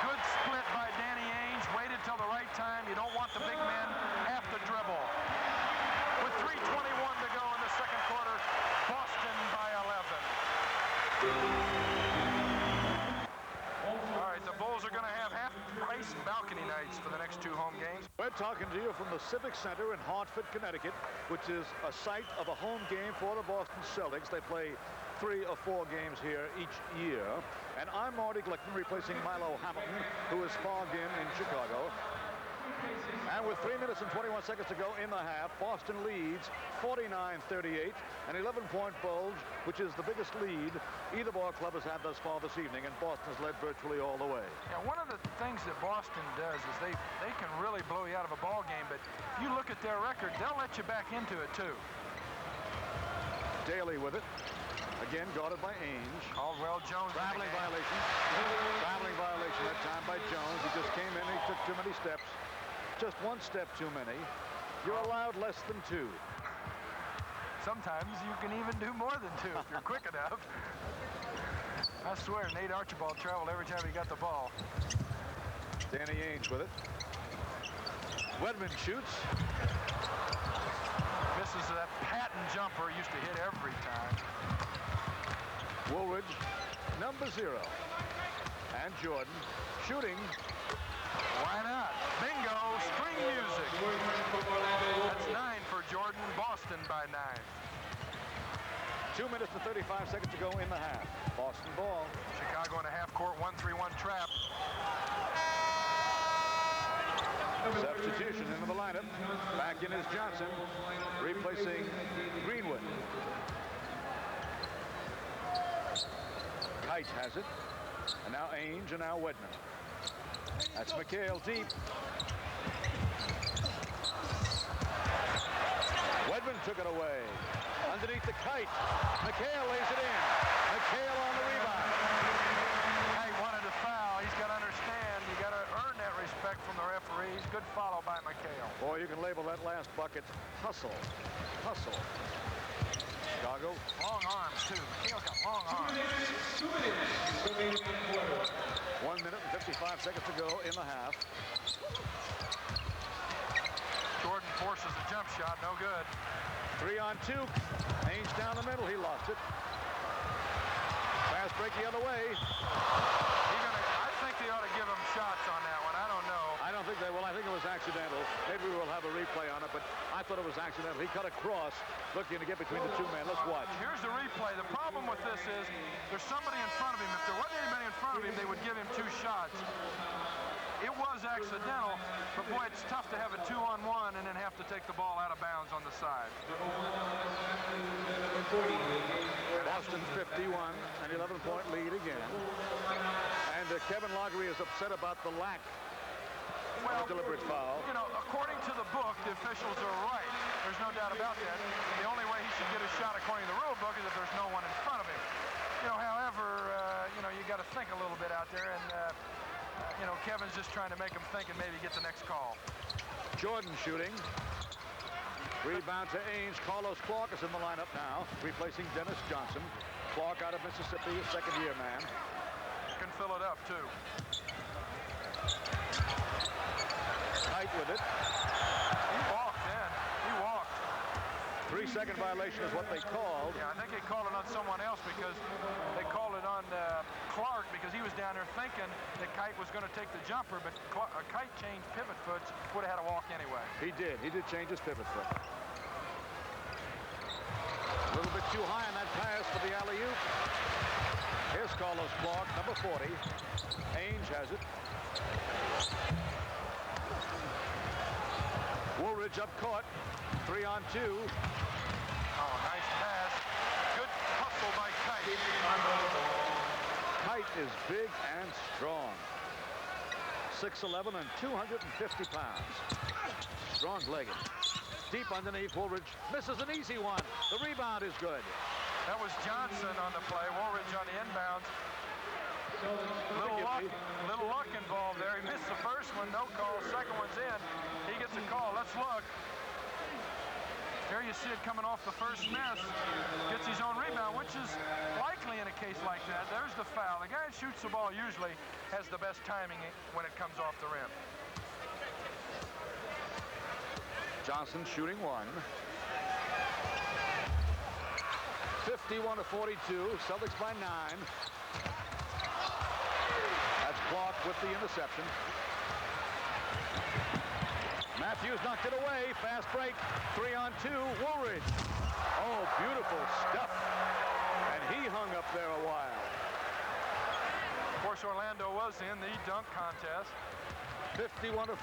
Good split by Danny Ainge. Waited till the right time. You don't want the big men have to dribble. With 3:21 to go in the second quarter, Boston by 11. All right, the Bulls are going to have half-price balcony nights for the next 2 home games. We're talking to you from the Civic Center in Hartford, Connecticut, which is a site of a home game for the Boston Celtics. They play 3 or 4 games here each year. And I'm Marty Glickman, replacing Milo Hamilton, who is fogged in Chicago. And with 3 minutes and 21 seconds to go in the half, Boston leads 49-38, an 11-point bulge, which is the biggest lead either ball club has had thus far this evening, and Boston's led virtually all the way. Yeah, one of the things that Boston does is they can really blow you out of a ball game, but if you look at their record, they'll let you back into it too. Daly with it. Again, guarded by Ainge. Caldwell Jones. Traveling violation. Traveling violation that time by Jones. He just came in and he took too many steps. Just 1 step too many. You're allowed less than 2. Sometimes you can even do more than 2 if you're quick enough. I swear, Nate Archibald traveled every time he got the ball. Danny Ainge with it. Wedman shoots. Misses that patent jumper, used to hit every time. Woolridge, number 0. And Jordan shooting. Why not? Bingo, string music. That's 9 for Jordan. Boston by 9. 2 minutes and 35 seconds to go in the half. Boston ball. Chicago in a half-court 1-3-1 trap. Substitution into the lineup. Back in is Johnson, replacing Greenwood. Kite has it. And now Ainge and now Wedman. That's McHale deep. Wedman took it away. Underneath the Kite. McHale lays it in. McHale on the rebound. Kite wanted to foul. He's got to understand. You got to earn that respect from the referees. Good follow by McHale. Boy, you can label that last bucket hustle. Hustle. Chicago. Long arms, too. McHale's got long arms. 1 minute and 55 seconds to go in the half. Jordan forces a jump shot. No good. 3 on 2. Ainge down the middle. He lost it. Fast break the other way. I think they ought to give him shots on that one. I don't know. I don't think they will. I think it was accidental. Maybe we'll have a replay on it, but I thought it was accidental. He cut across, looking to get between the two men. Let's watch. Here's the replay. The problem with this is there's somebody in front of him. If there wasn't anybody in front of him, they would give him 2 shots. It was accidental, but boy, it's tough to have a 2-on-1 and then have to take the ball out of bounds on the side. Boston 51, an 11-point lead again. And Kevin Loughery is upset about the lack of a deliberate foul. You know, according to the book, the officials are right. There's no doubt about that. The only way he should get a shot according to the rule book is if there's no one in front of him. You know, however, you know, you got to think a little bit out there, and you know, Kevin's just trying to make him think and maybe get the next call. Jordan shooting. Rebound to Ainge. Carlos Clark is in the lineup now, replacing Dennis Johnson. Clark out of Mississippi, a second-year man. Can fill it up, too. Tight with it. He walked in. He walked. 3-second violation is what they called. Yeah, I think they called it on someone else because they called it on Clark because he was down there thinking that Kite was going to take the jumper, but Kite changed pivot foots, would have had a walk anyway. He did. He did change his pivot foot. A little bit too high on that pass for the alley-oop. Here's Carlos Clark, number 40. Ainge has it. Woolridge up court. 3 on 2. Oh, nice pass. Good hustle by Kite. Kite is big and strong. 6'11" and 250 pounds. Strong-legged. Deep underneath, Woolridge misses an easy one. The rebound is good. That was Johnson on the play. Woolridge on the inbounds. Little luck involved there. He missed the first one, no call. Second one's in. He gets a call. Let's look. There you see it coming off the first miss. Gets his own rebound, which is likely in a case like that. There's the foul. The guy who shoots the ball usually has the best timing when it comes off the rim. Johnson shooting 1. 51-42. Celtics by 9. That's Clark with the interception. Matthews knocked it away. Fast break. 3 on 2. Woolridge. Oh, beautiful stuff. And he hung up there a while. Of course, Orlando was in the dunk contest. 51-44.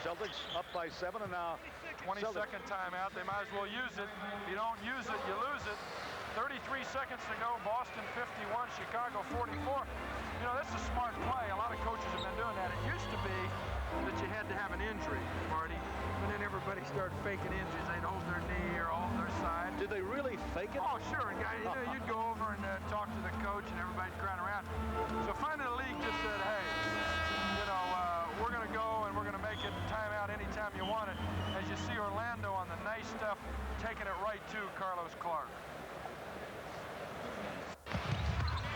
Celtics up by 7, and now 22nd timeout. They might as well use it. If you don't use it, you lose it. 33 seconds to go. Boston 51, Chicago 44. You know, that's a smart play. A lot of coaches have been doing that. It used to be that you had to have an injury, Marty. And then everybody started faking injuries. They'd hold their knee or hold their side. Did they really fake it? Oh, sure. And guys, you know, you'd go over and talk to the coach, and everybody'd crowd around. So finally the league just said, hey, you know, we're going to go and we're going to make it timeout anytime you want it. As you see Orlando on the nice stuff, taking it right to Carlos Clark.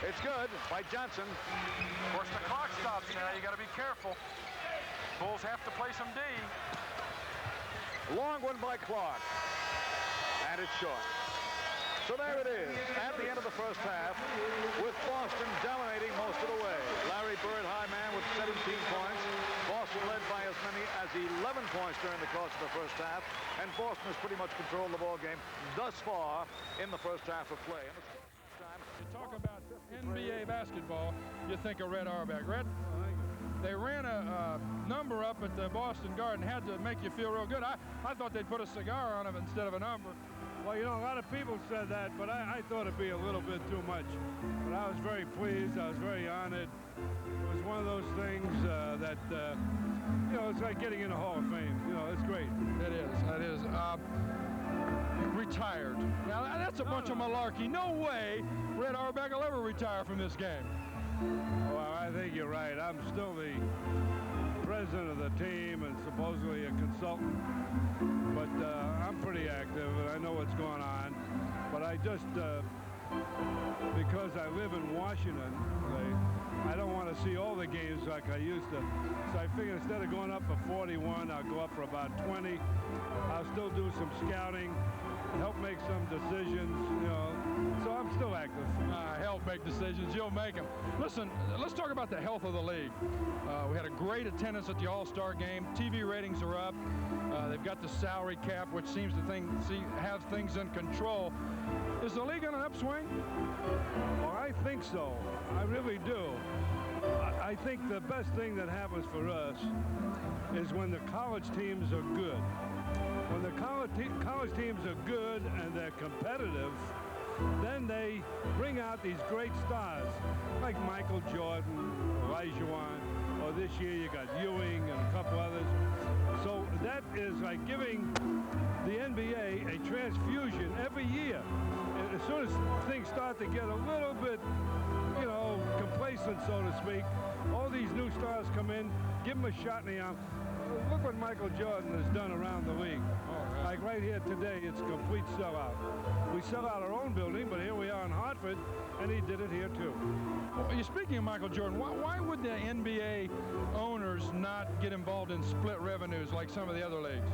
It's good by Johnson. Of course, the clock stops now. You got to be careful. Bulls have to play some D. Long one by Clark. And it's short. So there it is, at the end of the first half, with Boston dominating most of the way. Larry Bird, high man, with 17 points. Boston led by as many as 11 points during the course of the first half, and Boston has pretty much controlled the ball game thus far in the first half of play. And you talk about NBA basketball, you think of Red Auerbach. Red, they ran a number up at the Boston Garden, had to make you feel real good. I thought they'd put a cigar on it instead of a number. Well, you know, a lot of people said that, but I thought it'd be a little bit too much. But I was very pleased. I was very honored. It was one of those things that, you know, it's like getting in the Hall of Fame. You know, it's great. It is. It is. Retired. Now, that's a bunch of malarkey. No way Red Auerbach will ever retire from this game. Well, I think you're right. I'm still the president of the team and supposedly a consultant, but I'm pretty active and I know what's going on. But I just, because I live in Washington, I don't want to see all the games like I used to. So I figure instead of going up for 41, I'll go up for about 20. I'll still do some scouting, help make some decisions, you know. So I'm still active. Help make decisions. You'll make them. Listen, let's talk about the health of the league. We had a great attendance at the All-Star game. TV ratings are up. They've got the salary cap, which seems to have things in control. Is the league on an upswing? Well, I think so. I really do. I think the best thing that happens for us is when the college teams are good. When the college teams are good and they're competitive, then they bring out these great stars like Michael Jordan, Olajuwon, or this year you got Ewing and a couple others. So that is like giving the NBA a transfusion every year. And as soon as things start to get a little bit, you know, complacent, so to speak, all these new stars come in, give them a shot in the arm. Look what Michael Jordan has done around the league. Like right here today, it's a complete sellout. We sell out our own building, but here we are in Hartford, and he did it here too. Well, you're speaking of Michael Jordan. Why would the NBA owners not get involved in split revenues like some of the other leagues?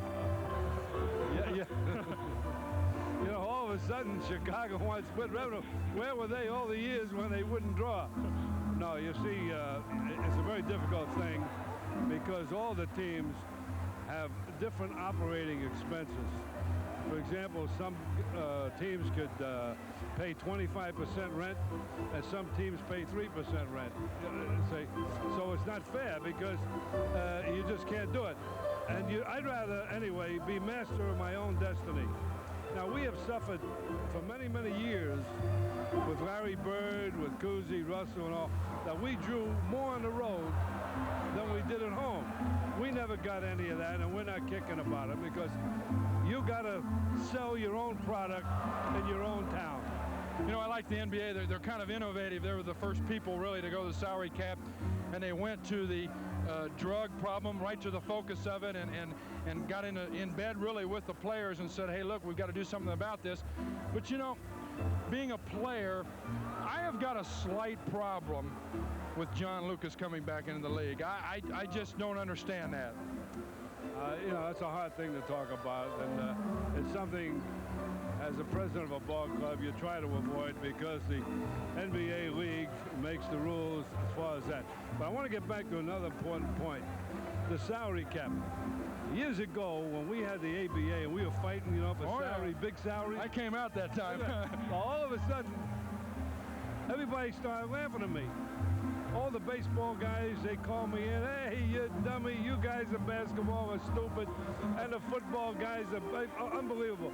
Yeah. You know, all of a sudden, Chicago wants split revenue. Where were they all the years when they wouldn't draw? No, you see, it's a very difficult thing because all the teams have different operating expenses. For example, some teams could pay 25% rent, and some teams pay 3% rent. So it's not fair because you just can't do it. And I'd rather, anyway, be master of my own destiny. Now, we have suffered for many, many years with Larry Bird, with Corzine, Russell, and all, that we drew more on the road than we did at home. We never got any of that, and we're not kicking about it because you got to sell your own product in your own town. You know, I like the NBA. They're kind of innovative. They were the first people really to go to the salary cap, and they went to the drug problem right to the focus of it and got in bed really with the players and said, hey, look, we've got to do something about this. But, you know, being a player, I have got a slight problem with John Lucas coming back into the league. I just don't understand that. You know, that's a hard thing to talk about, and it's something, as a president of a ball club, you try to avoid because the NBA league makes the rules as far as that. But I want to get back to another important point, the salary cap. Years ago, when we had the ABA and we were fighting, you know, for salary, big salary. I came out that time. All of a sudden, everybody started laughing at me. All the baseball guys, they call me in, hey, you dummy, you guys in basketball are stupid, and the football guys are unbelievable.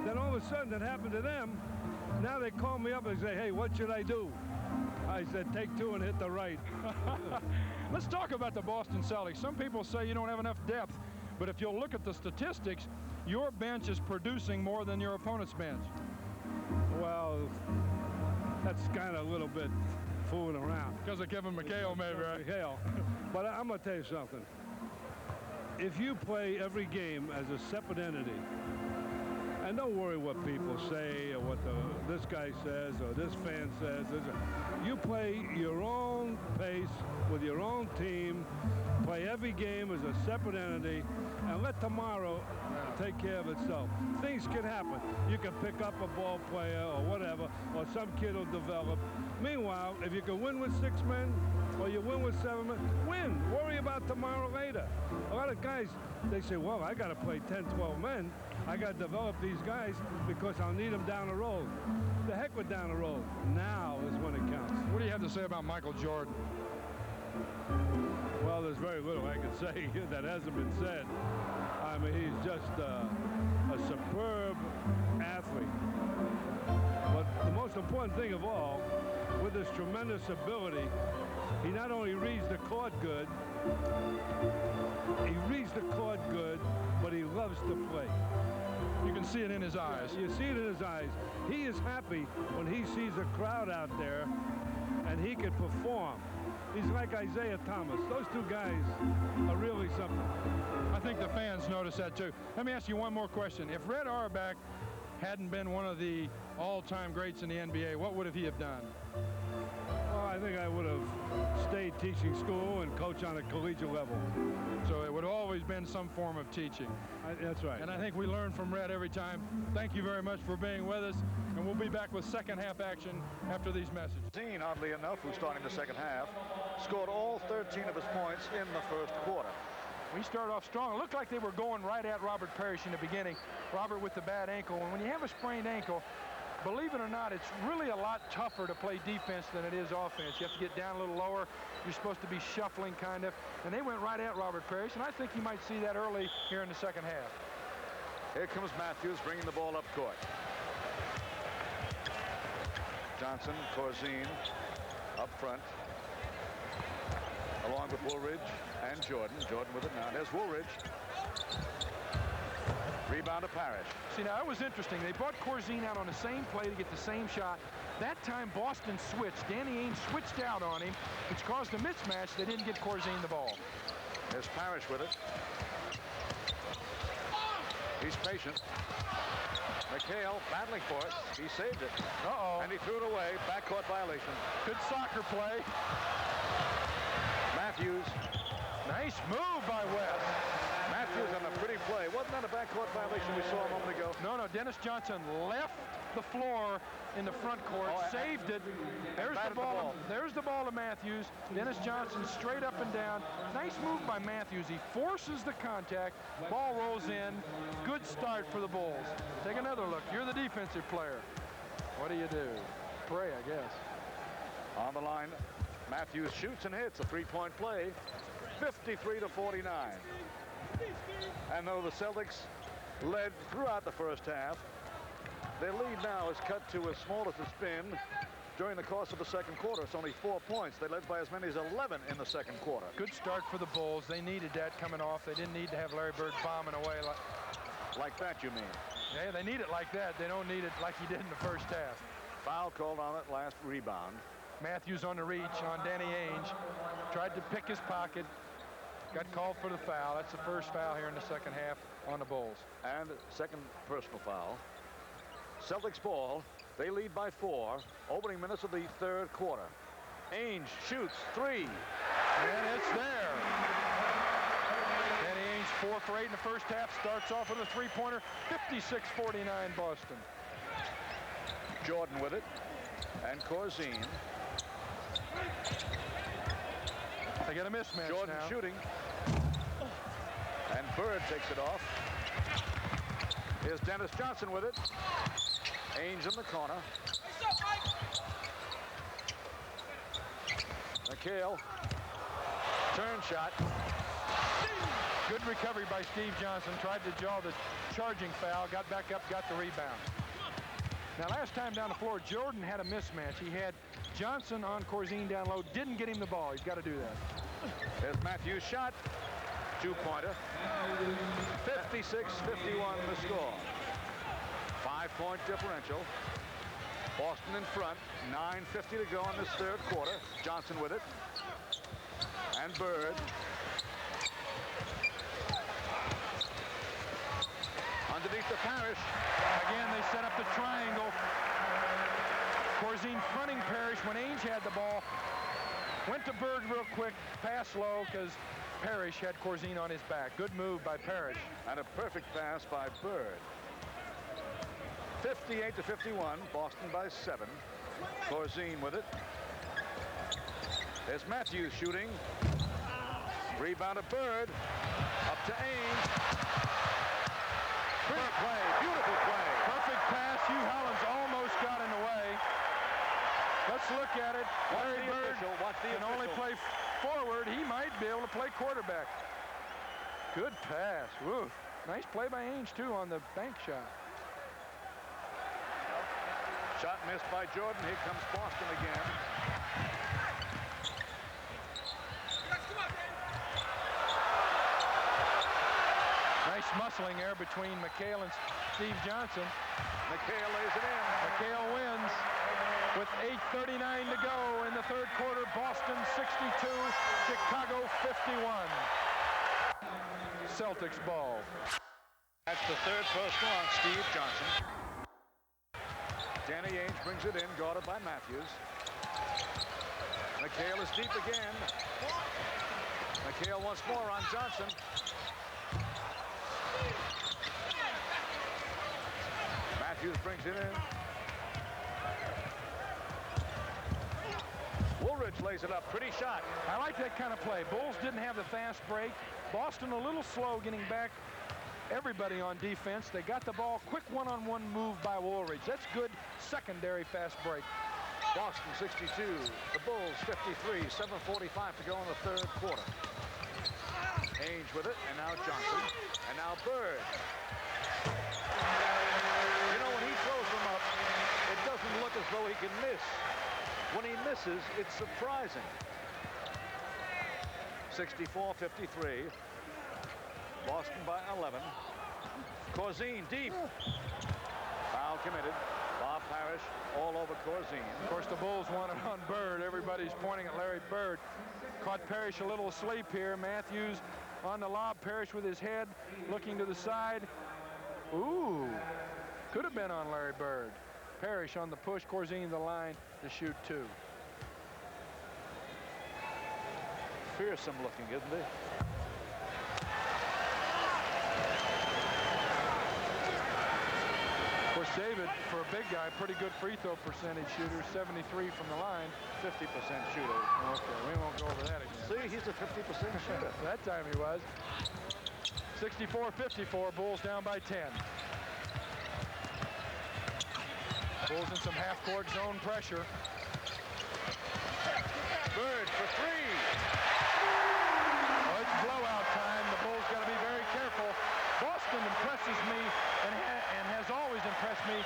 Then all of a sudden, it happened to them. Now they call me up and say, hey, what should I do? I said, take two and hit the right. Let's talk about the Boston Celtics. Some people say you don't have enough depth, but if you'll look at the statistics, your bench is producing more than your opponent's bench. Well, that's kind of a little bit fooling around. Because of Kevin McHale, maybe, right? McHale. But I'm going to tell you something. If you play every game as a separate entity, and don't worry what people say or what this guy says or this fan says, you play your own pace with your own team, play every game as a separate entity, and let tomorrow take care of itself. Things can happen. You can pick up a ball player or whatever, or some kid will develop. Meanwhile, if you can win with 6 men, or you win with 7 men. Win. Worry about tomorrow later. A lot of guys, they say, well, I got to play 10, 12 men. I got to develop these guys because I'll need them down the road. The heck with down the road. Now is when it counts. What do you have to say about Michael Jordan? Well, there's very little I can say that hasn't been said. I mean, he's just a superb athlete. But the most important thing of all, with his tremendous ability, he not only reads the court good, but he loves to play. You can see it in his eyes. You see it in his eyes. He is happy when he sees a crowd out there and he can perform. He's like Isaiah Thomas. Those two guys are really something. I think the fans notice that too. Let me ask you one more question. If Red Auerbach hadn't been one of the all-time greats in the NBA, what would he have done? Well, I think I would have stayed teaching school and coach on a collegiate level. So it would have always been some form of teaching. That's right. And I think we learn from Red every time. Thank you very much for being with us, and we'll be back with second half action after these messages. Corzine, oddly enough, who's starting the second half, scored all 13 of his points in the first quarter. We start off strong. It looked like they were going right at Robert Parish in the beginning. Robert with the bad ankle. And when you have a sprained ankle, believe it or not, it's really a lot tougher to play defense than it is offense. You have to get down a little lower. You're supposed to be shuffling, kind of. And they went right at Robert Parish, and I think you might see that early here in the second half. Here comes Matthews bringing the ball up court. Johnson, Corzine up front, along with Woolridge and Jordan. Jordan with it now. There's Woolridge. Rebound to Parish. See, now that was interesting. They brought Corzine out on the same play to get the same shot. That time Boston switched. Danny Ainge switched out on him, which caused a mismatch. They didn't get Corzine the ball. There's Parish with it. He's patient. McHale battling for it. He saved it. Uh-oh. And he threw it away. Backcourt violation. Good soccer play. Matthews. Nice move by West. Matthews on a pretty play. Wasn't that a backcourt violation we saw a moment ago? No, Dennis Johnson left the floor in the front court, saved it. There's the ball. There's the ball to Matthews. Dennis Johnson straight up and down. Nice move by Matthews. He forces the contact. Ball rolls in. Good start for the Bulls. Take another look. You're the defensive player. What do you do? Pray, I guess. On the line, Matthews shoots and hits a three-point play. 53-49. And though the Celtics led throughout the first half, their lead now is cut to as small as it's been during the course of the second quarter. It's only 4 points. They led by as many as 11 in the second quarter. Good start for the Bulls. They needed that coming off. They didn't need to have Larry Bird bombing away like that, you mean? Yeah, they need it like that. They don't need it like he did in the first half. Foul called on it last rebound. Matthews on the reach on Danny Ainge. Tried to pick his pocket. Got called for the foul. That's the first foul here in the second half on the Bulls. And second personal foul. Celtics ball. They lead by 4. Opening minutes of the third quarter. Ainge shoots 3. And it's there. Danny Ainge 4 for 8 in the first half. Starts off with a three-pointer. 56-49 Boston. Jordan with it. And Corzine. They got a mismatch Jordan now. shooting. And Bird takes it off. Here's Dennis Johnson with it. Ainge in the corner. McHale. Turn shot. Good recovery by Steve Johnson. Tried to draw the charging foul. Got back up, got the rebound. Now, last time down the floor, Jordan had a mismatch. He had Johnson on Corzine down low. Didn't get him the ball. He's got to do that. There's Matthews' shot. Two-pointer. 56-51 the score. 5-point differential. Boston in front. 9:50 to go in this third quarter. Johnson with it. And Bird. Underneath the Parish. Again, they set up the triangle. Corzine fronting Parish when Ainge had the ball. Went to Bird real quick. Pass low because Parish had Corzine on his back. Good move by Parish. And a perfect pass by Bird. 58-51. Boston by 7. Corzine with it. There's Matthews shooting. Rebound of Bird. Up to Ainge. Great play. Beautiful play. Perfect pass. Hugh Hollins almost got in the way. Let's look at it. Larry Bird can only play forward. He might be able to play quarterback. Good pass. Woo. Nice play by Ainge, too, on the bank shot. Shot missed by Jordan. Here comes Boston again. Nice muscling there between McHale and Steve Johnson. McHale lays it in. McHale wins with 8:39 to go in the third quarter. Boston 62, Chicago 51. Celtics ball. That's the third personal on Steve Johnson. Danny Ainge brings it in, guarded by Matthews. McHale is deep again. McHale once more on Johnson. Matthews brings it in. Woolridge lays it up. Pretty shot. I like that kind of play. Bulls didn't have the fast break. Boston a little slow getting back everybody on defense. They got the ball. Quick one-on-one move by Woolridge. That's good secondary fast break. Boston 62. The Bulls 53. 7:45 to go in the third quarter. Ainge with it, and now Johnson, and now Bird. You know, when he throws them up, it doesn't look as though he can miss. When he misses, it's surprising. 64-53. Boston by 11. Corzine deep. Foul committed. Bob Parish all over Corzine. Of course, the Bulls want it on Bird. Everybody's pointing at Larry Bird. Caught Parish a little asleep here. Matthews on the lob. Parish with his head looking to the side. Ooh, could have been on Larry Bird. Parish on the push. Corzine the line to shoot two. Fearsome looking, isn't he? Of course, David, for a big guy, pretty good free throw percentage shooter, 73 from the line. 50% shooter. Okay, we won't go over that again. See, he's a 50% shooter. That time he was. 64-54, Bulls down by 10. Bulls in some half-court zone pressure. Bird for three. Oh, it's blowout time. The Bulls got to be very careful. Boston impresses me and has always impressed me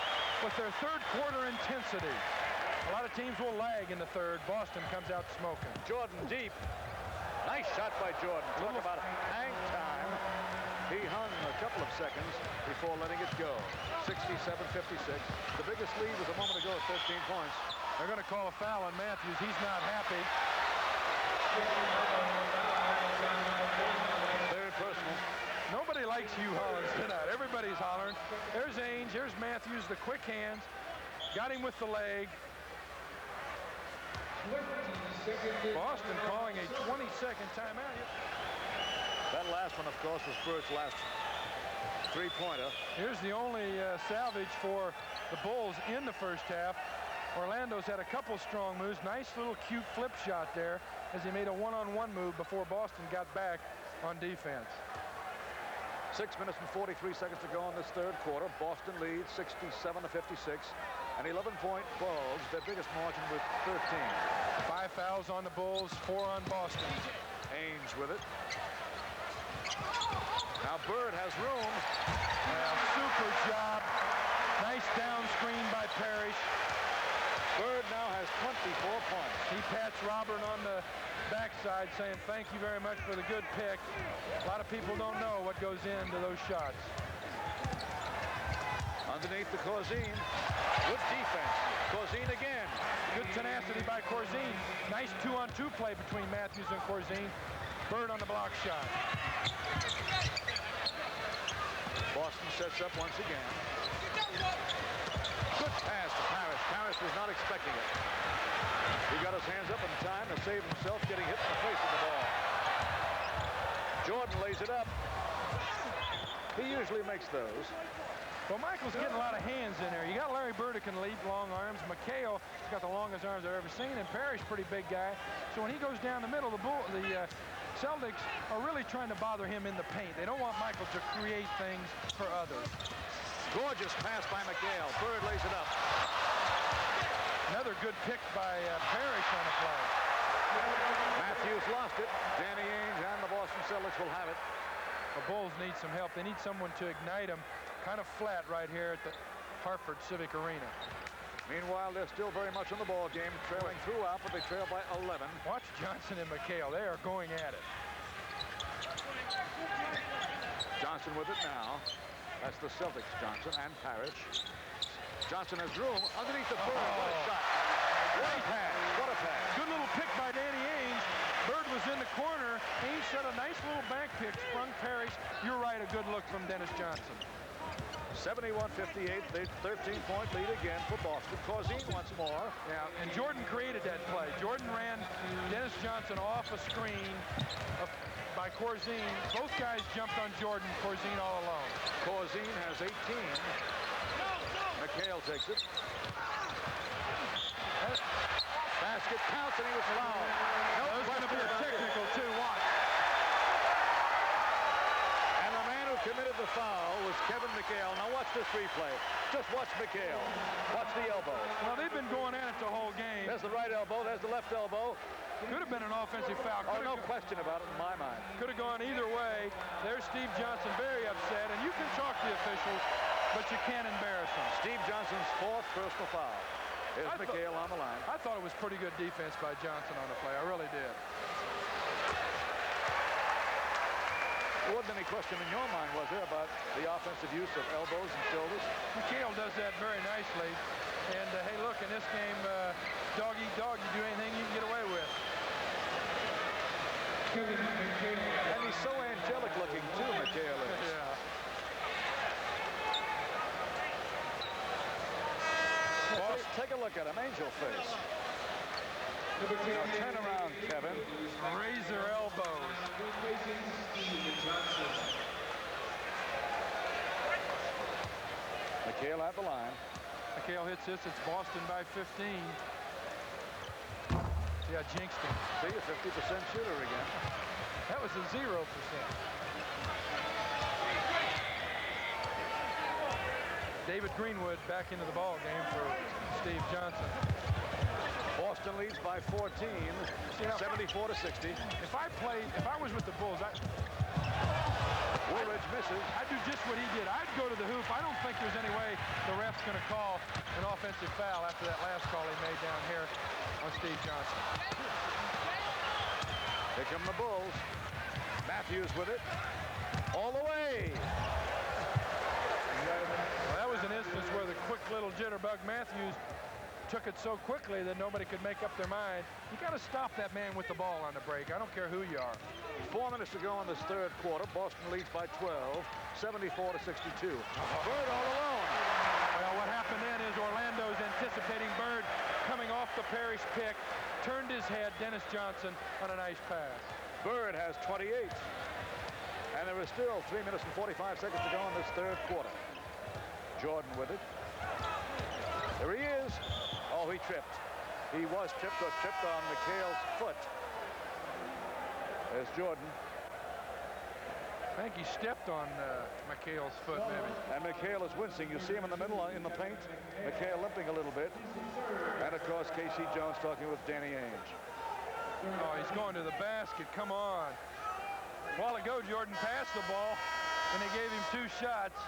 with their third quarter intensity. A lot of teams will lag in the third. Boston comes out smoking. Jordan deep. Nice shot by Jordan. Talk about hang time. He hung a couple of seconds before letting it go. 67-56. The biggest lead was a moment ago at 13 points. They're going to call a foul on Matthews. He's not happy. Third personal. Nobody likes Hugh Hollins tonight. Everybody's hollering. There's Ainge. There's Matthews, the quick hands. Got him with the leg. Boston calling a 20-second timeout. That last one, of course, was Bird's last three-pointer. Here's the only salvage for the Bulls in the first half. Orlando's had a couple strong moves. Nice little cute flip shot there as he made a one-on-one move before Boston got back on defense. 6 minutes and 43 seconds to go in this third quarter. Boston leads 67-56. An 11-point Bulls, their biggest margin with 13. 5 fouls on the Bulls, 4 on Boston. Ainge with it. Now Bird has room. Super job. Nice down screen by Parish. Bird now has 24 points. He pats Robert on the backside saying thank you very much for the good pick. A lot of people don't know what goes into those shots. Underneath the Corzine. Good defense. Corzine again. Good tenacity by Corzine. Nice 2-on-2 play between Matthews and Corzine. Bird on the block shot. Boston sets up once again. Good pass to Parish. Parish was not expecting it. He got his hands up in time to save himself getting hit in the face with the ball. Jordan lays it up. He usually makes those. Well, Michael's getting a lot of hands in there. You got Larry Bird who can lead long arms. McHale has got the longest arms I've ever seen, and Parish, pretty big guy. So when he goes down the middle, the Celtics are really trying to bother him in the paint. They don't want Michael to create things for others. Gorgeous pass by McHale. Bird lays it up. Another good pick by Parish on the play. Matthews lost it. Danny Ainge and the Boston Celtics will have it. The Bulls need some help. They need someone to ignite them. Kind of flat right here at the Hartford Civic Arena. Meanwhile, they're still very much in the ball game, trailing throughout, but they trail by 11. Watch Johnson and McHale. They are going at it. Johnson with it now. That's the Celtics, Johnson and Parish. Johnson has room underneath the Bird. What a shot. What a pass. What a pass. Good little pick by Danny Ainge. Bird was in the corner. Ainge set a nice little bank pick. Sprung Parish. You're right, a good look from Dennis Johnson. 71-58, 13-point lead again for Boston. Corzine once more. Yeah, and Jordan created that play. Jordan ran Dennis Johnson off a screen by Corzine. Both guys jumped on Jordan. Corzine all alone. Corzine has 18. McHale takes it. Basket counts, and he was fouled. No, there's going to be a technical too. Watch. And the man who committed the foul was Kevin McHale. Now watch this replay. Just watch McHale. Watch the elbow. Well, they've been going at it the whole game. There's the right elbow. There's the left elbow. Could have been an offensive foul. Oh, no question about it in my mind. Could have gone either way. There's Steve Johnson very upset, and you can talk to the officials, but you can't embarrass them. Steve Johnson's fourth personal foul. Here's McHale on the line. I thought it was pretty good defense by Johnson on the play. I really did. There wasn't any question in your mind, was there, about the offensive use of elbows and shoulders? McHale does that very nicely. And, hey, look, in this game, dog eat dog, you do anything you can get away with. And he's so angelic looking, too, McHale is. Yeah. Take a look at him, angel face. Turn around, Kevin. Raise their elbows. McHale at the line. McHale hits this. It's Boston by 15. See, I jinxed him. See, a 50% shooter again. That was a 0%. David Greenwood back into the ball game for Steve Johnson. Boston leads by 14, 74-60. If I was with the Bulls, Woolridge misses. I'd do just what he did. I'd go to the hoop. I don't think there's any way the ref's going to call an offensive foul after that last call he made down here on Steve Johnson. Here come the Bulls. Matthews with it. All the way. Well, that was an instance where the quick little jitterbug Matthews took it so quickly that nobody could make up their mind. You got to stop that man with the ball on the break. I don't care who you are. 4 minutes to go in this third quarter. Boston leads by 12, 74-62. Bird all alone. Well, what happened then is Orlando's anticipating Bird coming off the Parish pick, turned his head, Dennis Johnson on a nice pass. Bird has 28. And there is still 3 minutes and 45 seconds to go in this third quarter. Jordan with it. There he is. Oh, he tripped. He was tripped on McHale's foot. There's Jordan. I think he stepped on McHale's foot, maybe. And McHale is wincing. You see him in the middle in the paint. McHale limping a little bit. And, of course, K.C. Jones talking with Danny Ainge. Oh, he's going to the basket. Come on. A while ago, Jordan passed the ball, and they gave him 2 shots.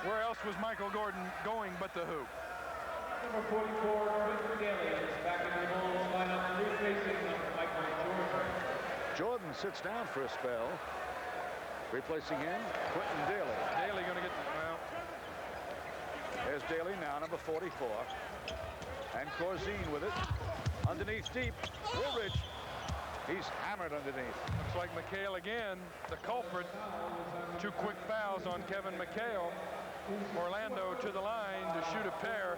Where else was Michael Gordon going but the hoop? Number 44, Quentin Daly is back in the Bulls lineup, replacing Michael Jordan. Jordan sits down for a spell. Replacing him, Quentin Daly. Daly going to get the, well. There's Daly now, number 44. And Corzine with it. Underneath deep, Woolridge. He's hammered underneath. Looks like McHale again, the culprit. 2 quick fouls on Kevin McHale. Orlando to the line to shoot a pair.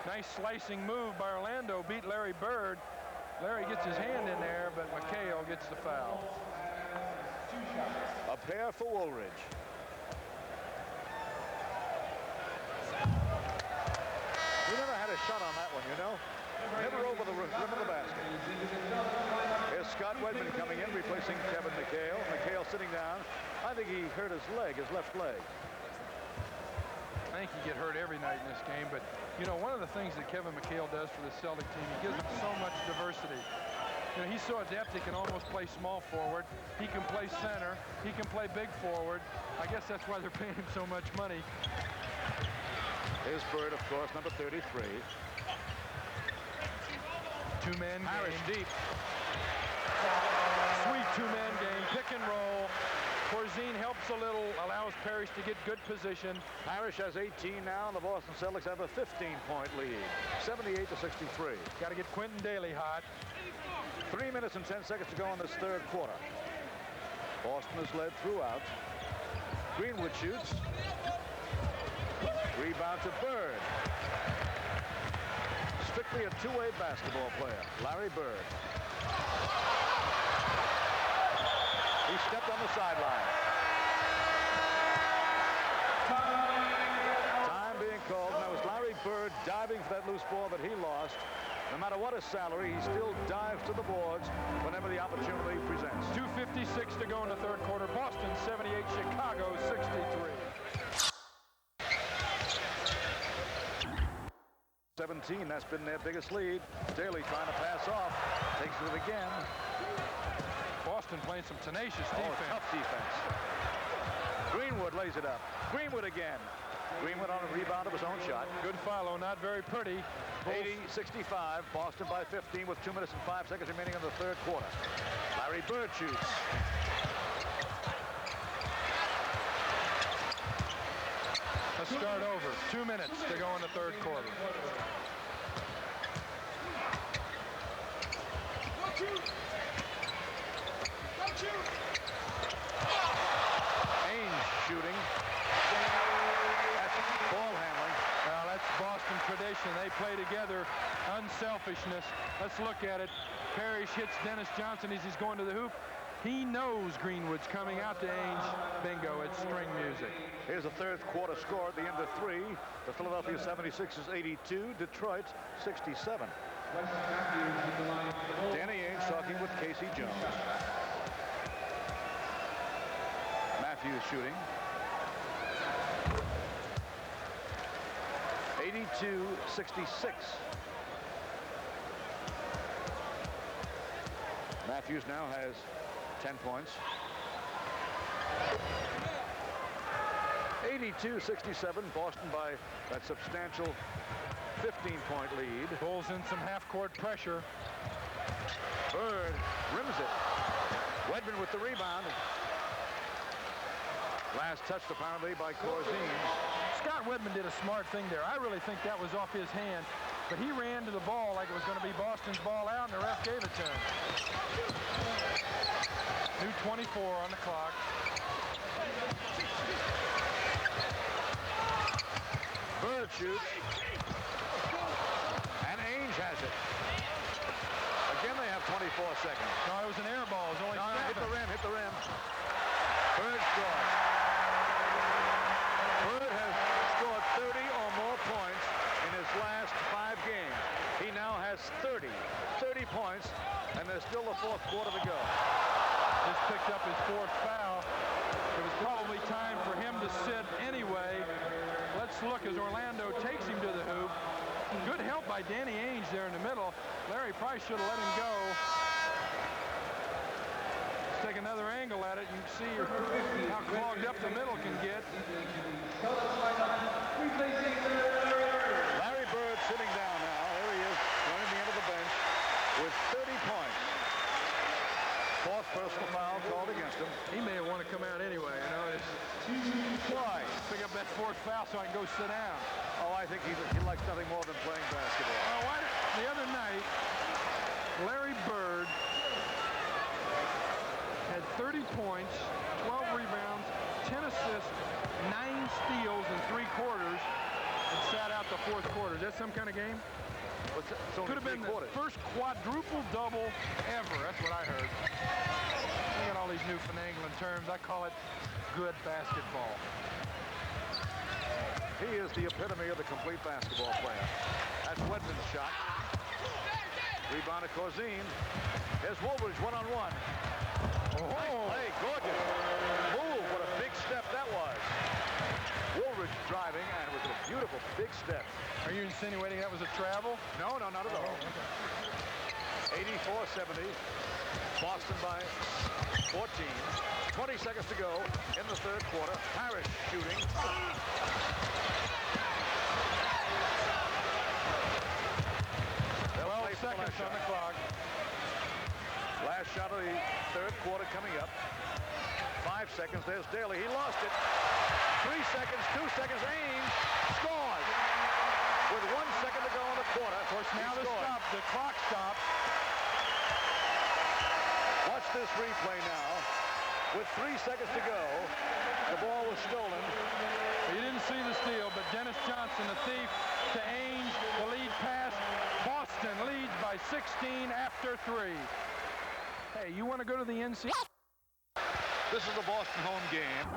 Nice slicing move by Orlando, beat Larry Bird. Larry gets his hand in there, but McHale gets the foul. A pair for Woolridge. a shot on that one, you know. Never over the rim of the basket. Here's Scott Wedman coming in, replacing Kevin McHale. McHale sitting down. I think he hurt his leg, his left leg. I think he get hurt every night in this game, but you know, one of the things that Kevin McHale does for the Celtic team, he gives them so much diversity. You know, he's so adept he can almost play small forward. He can play center. He can play big forward. I guess that's why they're paying him so much money. Here's Bird, of course, number 33. Two-man Parish game. deep. Sweet two-man game. Pick and roll. Corzine helps a little, allows Parish to get good position. Parish has 18 now, and the Boston Celtics have a 15-point lead, 78-63. Got to get Quentin Daly hot. 3 minutes and 10 seconds to go in this third quarter. Boston has led throughout. Greenwood shoots. Rebound to Bird. Strictly a two-way basketball player, Larry Bird. He stepped on the sideline. Time being called, and that was Larry Bird diving for that loose ball that he lost. No matter what his salary, he still dives to the boards whenever the opportunity presents. 2:56 to go in the third quarter. Boston 78, Chicago 63. 17, that's been their biggest lead. Daly trying to pass off, takes it again. Boston playing some tenacious defense. Tough defense. Greenwood lays it up. Greenwood again. Greenwood on a rebound of his own shot. Good follow, not very pretty. 80-65, Boston by 15 with 2 minutes and 5 seconds remaining in the third quarter. Larry Bird shoots. Let's start over. 2 minutes to go in the third quarter. Ainge shooting. That's ball handling. Well, that's Boston tradition. They play together. Unselfishness. Let's look at it. Parish hits Dennis Johnson as he's going to the hoop. He knows Greenwood's coming out to Ainge. Bingo, it's string music. Here's the third quarter score at the end of 3. The Philadelphia 76ers 82, Detroit 67. Danny Ainge talking with Casey Jones. Matthews shooting. 82-66. Matthews now has 10 points. 82-67, Boston by that substantial 15-point lead. Bulls in some half-court pressure. Bird rims it. Wedman with the rebound. Last touched apparently by Corzine. Scott Wedman did a smart thing there. I really think that was off his hand, but he ran to the ball like it was going to be Boston's ball out, and the ref gave it to him. New 24 on the clock. Bird shoots. And Ainge has it. Again, they have 24 seconds. No, it was an air ball. It was only Hit the rim, hit the rim. Bird scores. Bird has scored 30 or more points in his last 5 games. He now has 30 points, and there's still the fourth quarter to go. Just picked up his 4th foul. It was probably time for him to sit anyway. Let's look as Orlando takes him to the hoop. Good help by Danny Ainge there in the middle. Larry Price should have let him go. Let's take another angle at it. You can see how clogged up the middle can get. Larry Bird sitting down now. There he is, joining the end of the bench with 30 points. 4th personal foul called against him. He may have wanted to come out anyway, you know. Why? Pick up that 4th foul so I can go sit down. Oh, I think he likes nothing more than playing basketball. The other night, Larry Bird had 30 points, 12 rebounds, 10 assists, 9 steals in 3 quarters, and sat out the 4th quarter. Is that some kind of game? Could have been the first quadruple double ever. That's what I heard. Look at all these new finagling terms. I call it good basketball. He is the epitome of the complete basketball player. That's Wedman's shot. Rebound to Corzine. Here's Woolridge one-on-one. Oh, play, gorgeous. Move, what a big step that was. Woolridge driving, and it was a beautiful big step. Are you insinuating that was a travel? No, not at all. 84-70. Boston by 14. 20 seconds to go in the third quarter. Parish shooting. 12 seconds on the clock. Last shot of the third quarter coming up. 5 seconds. There's Daly. He lost it. 3 seconds, 2 seconds. Ainge scores. With 1 second to go in the quarter. Of course, now the clock stops. Watch this replay now. With 3 seconds to go, the ball was stolen. You didn't see the steal, but Dennis Johnson, the thief, to Ainge, the lead pass. Boston leads by 16 after 3. Hey, you want to go to the NCAA? This is the Boston home game.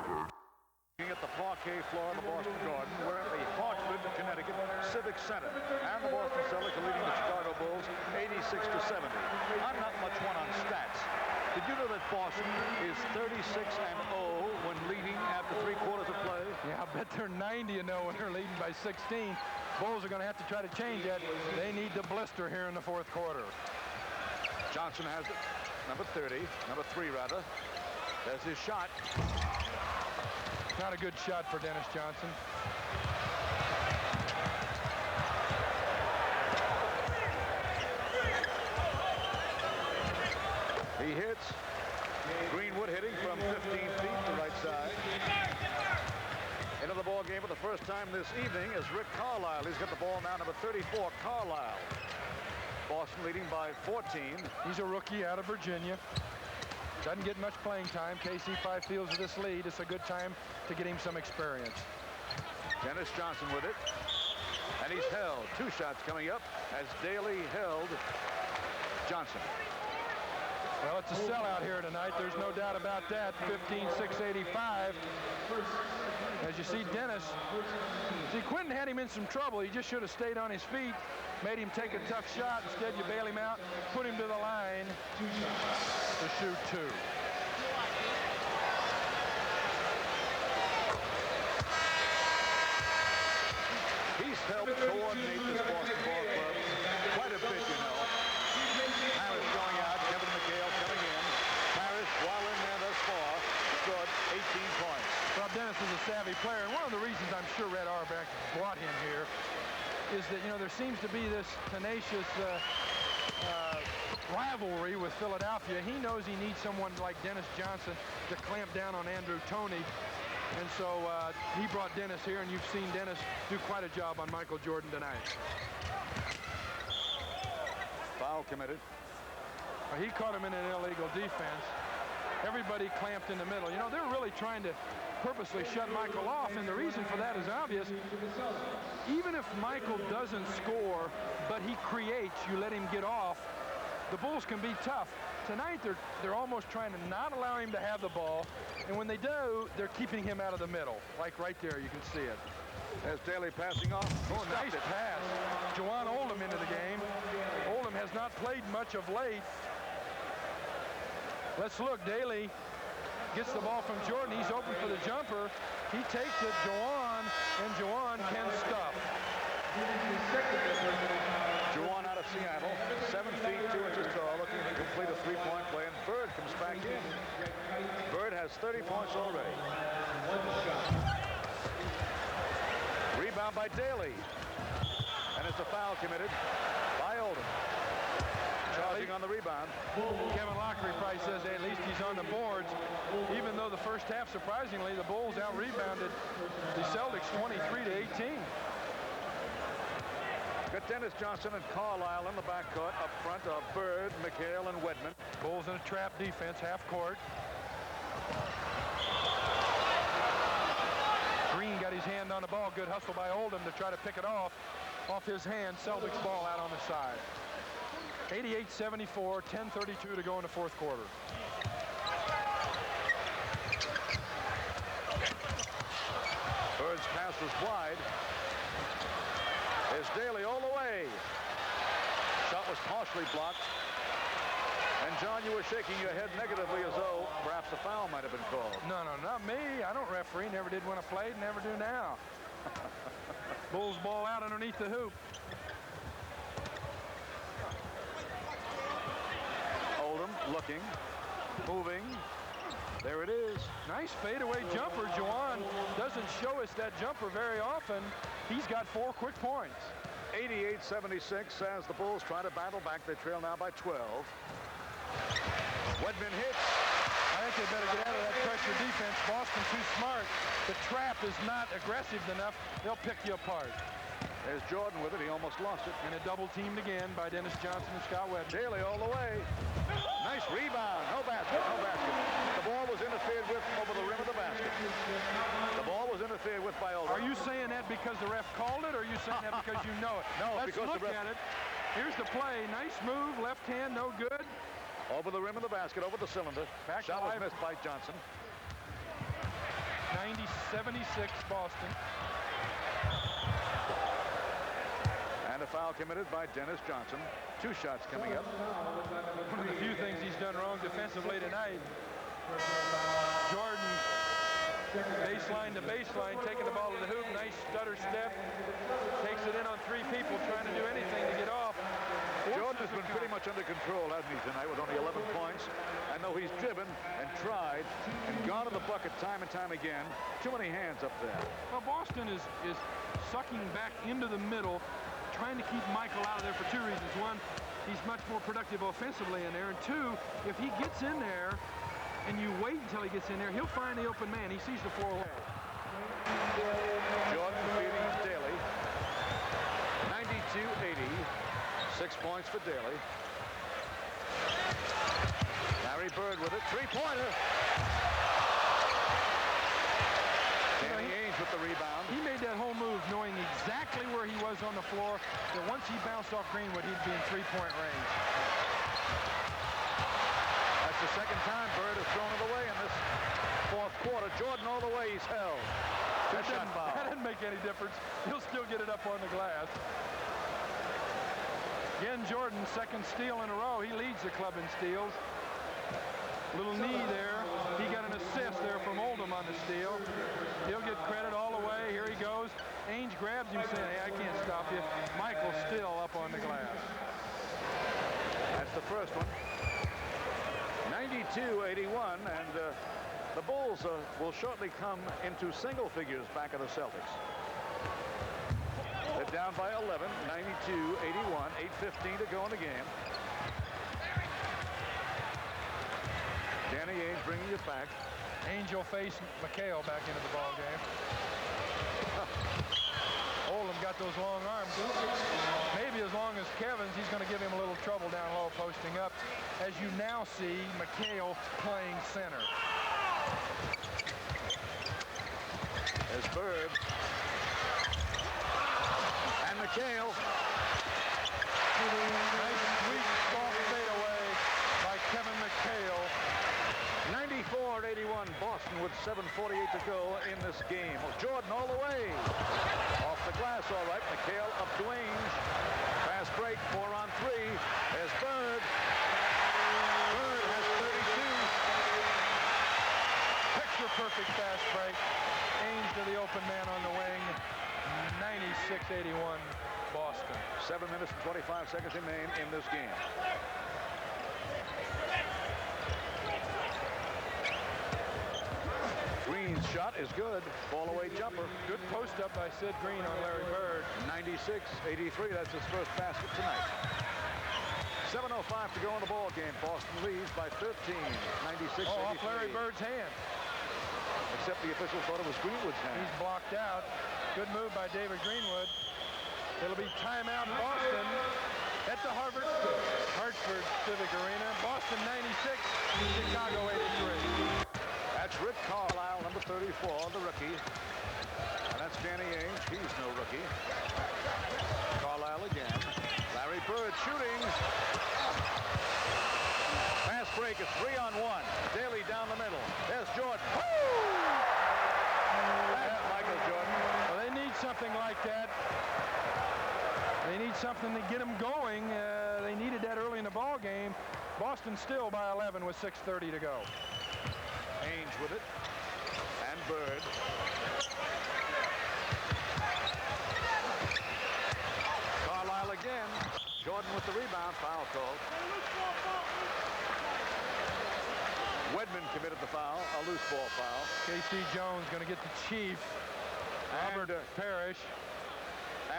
Looking at the parquet floor of the Boston Garden. We're at the Hartford, Connecticut Civic Center. And the Boston Celtics are leading the Chicago Bulls 86-70. I'm not much one on stats. Did you know that Boston is 36-0 when leading after 3 quarters of play? Yeah, I bet they're 90-0 when they're leading by 16. Bulls are going to have to try to change that. They need to blister here in the fourth quarter. Johnson has it. Number 30. Number 3, rather. There's his shot. Not a good shot for Dennis Johnson. He hits. Greenwood hitting from 15 feet to right side. Into the ball game for the first time this evening is Rick Carlisle. He's got the ball now, number 34, Carlisle. Boston leading by 14. He's a rookie out of Virginia. Doesn't get much playing time. KC5 feels of this lead. It's a good time to get him some experience. Dennis Johnson with it. And he's held. 2 shots coming up as Daly held Johnson. Well, it's a sellout here tonight. There's no doubt about that. 15-6-85. As you see, Dennis. See, Quentin had him in some trouble. He just should have stayed on his feet. Made him take a tough shot. Instead, you bail him out, put him to the line to shoot 2. He's helped coordinate this Boston ball club quite a bit, you know. Parish going out, Kevin McHale coming in. Parish, while in there thus far, scored 18 points. Well, Dennis is a savvy player, and one of the reasons I'm sure Red Auerbach brought him here is that, you know, there seems to be this tenacious rivalry with Philadelphia. He knows he needs someone like Dennis Johnson to clamp down on Andrew Toney. And so he brought Dennis here, and you've seen Dennis do quite a job on Michael Jordan tonight. Foul committed. Well, he caught him in an illegal defense. Everybody clamped in the middle. You know, they're really trying to purposely shut Michael off, and the reason for that is obvious. Even if Michael doesn't score, but he creates, you let him get off, the Bulls can be tough. Tonight, they're almost trying to not allow him to have the ball, and when they do, they're keeping him out of the middle. Like right there, you can see it. There's Daly passing off. Oh, nice pass. Juwan Oldham into the game. Oldham has not played much of late. Let's look. Daly gets the ball from Jordan. He's open for the jumper. He takes it, Juwan, and Juwan can stuff. Juwan out of Seattle, 7 feet 2 inches tall, looking to complete a 3-point play, and Bird comes back in. Bird has 30 points already. Rebound by Daly. And it's a foul committed by Oldham. Charging on the rebound. Kevin Loughery probably says, hey, at least he's on the boards. Even though the first half, surprisingly, the Bulls out-rebounded the Celtics 23-18. Got Dennis Johnson and Carlisle in the backcourt. Up front are Bird, McHale, and Wedman. Bulls in a trap defense, half court. Green got his hand on the ball. Good hustle by Oldham to try to pick it off his hand. Celtics ball out on the side. 88-74, 10:32 to go in the fourth quarter. Bird's pass was wide. nicely blocked. And John, you were shaking your head negatively as though perhaps a foul might have been called. No, not me. I don't referee. Never did when I played. Never do now. Bulls ball out underneath the hoop. Oldham looking, moving. There it is. Nice fadeaway jumper. Juwan doesn't show us that jumper very often. He's got 4 quick points. 88-76 as the Bulls try to battle back. They trail now by 12. Wedman hits. I think they better get out of that pressure defense. Boston too smart. The trap is not aggressive enough. They'll pick you apart. There's Jordan with it. He almost lost it. And a double teamed again by Dennis Johnson and Scott Wedman. Daly all the way. Nice rebound. No basket. No basket. The ball was interfered with over the rim of the basket. The ball was interfered with by Oldham. Are you saying that because the ref called it, or are you saying that because you know it? No, Let's because look the ref... at it. Here's the play. Nice move. Left hand, no good. Over the rim of the basket, over the cylinder. Back Shot was live. missed by Johnson. 90-76 Boston. And a foul committed by Dennis Johnson. 2 shots coming up. One of the few things he's done wrong defensively tonight. Jordan, baseline to baseline, taking the ball to the hoop. Nice stutter step. Takes it in on 3 people, trying to do anything to get off. Jordan has been pretty much under control, hasn't he, tonight, with only 11 points. And though he's driven and tried and gone to the bucket time and time again, too many hands up there. Well, Boston is sucking back into the middle, trying to keep Michael out of there for 2 reasons. One, he's much more productive offensively in there. And 2, if he gets in there and you wait until he gets in there, he'll find the open man. He sees the 4 hole. Jordan feeding Daly. 92-80. 6 points for Daly. Larry Bird with it. 3-pointer. Danny Ainge with the rebound. He made that whole move knowing exactly where he was on the floor, that once he bounced off Greenwood, he'd be in 3-point range. That's the second time Bird has thrown it away in this 4th quarter. Jordan all the way, he's held. Two-shot foul. That didn't make any difference. He'll still get it up on the glass. Again, Jordan, 2nd steal in a row. He leads the club in steals. Little knee there. He got an assist there from Oldham on the steal. He'll get credit all the way. Here he goes. Ainge grabs him saying, hey, I can't stop you. Michael's still up on the glass. That's the first one. 92-81, and the Bulls will shortly come into single figures back at the Celtics. They're down by 11, 92-81, 8:15 to go in the game. Danny Ainge bringing it back. Ainge will face McHale back into the ball game. Oldham got those long arms. Maybe as long as Kevin's, he's going to give him a little trouble down low posting up. As you now see, McHale playing center. There's Bird. And McHale. Nice sweet soft fadeaway by Kevin McHale. 94-81, Boston with 7:48 to go in this game. Jordan all the way. Off the glass, all right. McHale up to Ainge. Fast break, 4 on 3. There's Bird. Bird has 32. Picture perfect fast break. Ainge to the open man on the wing. 96-81 Boston. 7 minutes and 25 seconds remain in this game. Green's shot is good. Fall away jumper. Good post up by Sid Green on Larry Bird. 96-83. That's his first basket tonight. 7:05 to go in the ball game. Boston leads by 13. 96-83. Oh, off Larry Bird's hand. Except the official thought it was Greenwood's hand. He's blocked out. Good move by David Greenwood. It'll be timeout Boston at the Hartford Civic Arena. Boston 96, Chicago 83. That's Rick Carlisle, number 34, the rookie. And that's Danny Ainge. He's no rookie. Carlisle again. Larry Bird shooting. Fast break. It's 3 on 1. Daly down the middle. There's Jordan. That's Michael Jordan. Well, they need something like that. They need something to get them going. they needed that early in the ball game. Boston still by 11 with 6:30 to go. Ainge with it. And Bird. Carlisle again. Jordan with the rebound. Foul called. Wedman committed the foul. A loose ball foul. K.C. Jones going to get the Chief. Robert Parish.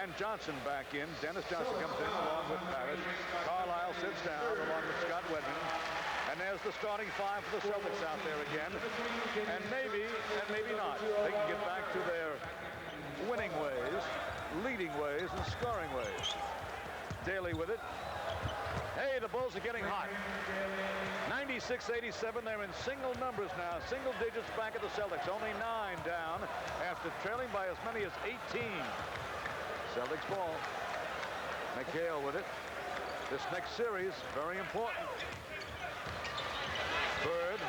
And Johnson back in. Dennis Johnson comes in along with Parish. Carlisle sits down along with Scott Wedman. And there's the starting five for the Celtics out there again. And maybe not. They can get back to their winning ways, leading ways, and scoring ways. Daly with it. Hey, the Bulls are getting hot. 96-87. They're in single numbers now. Single digits back at the Celtics. Only 9 down after trailing by as many as 18. Celtics ball. McHale with it. This next series, very important. Bird,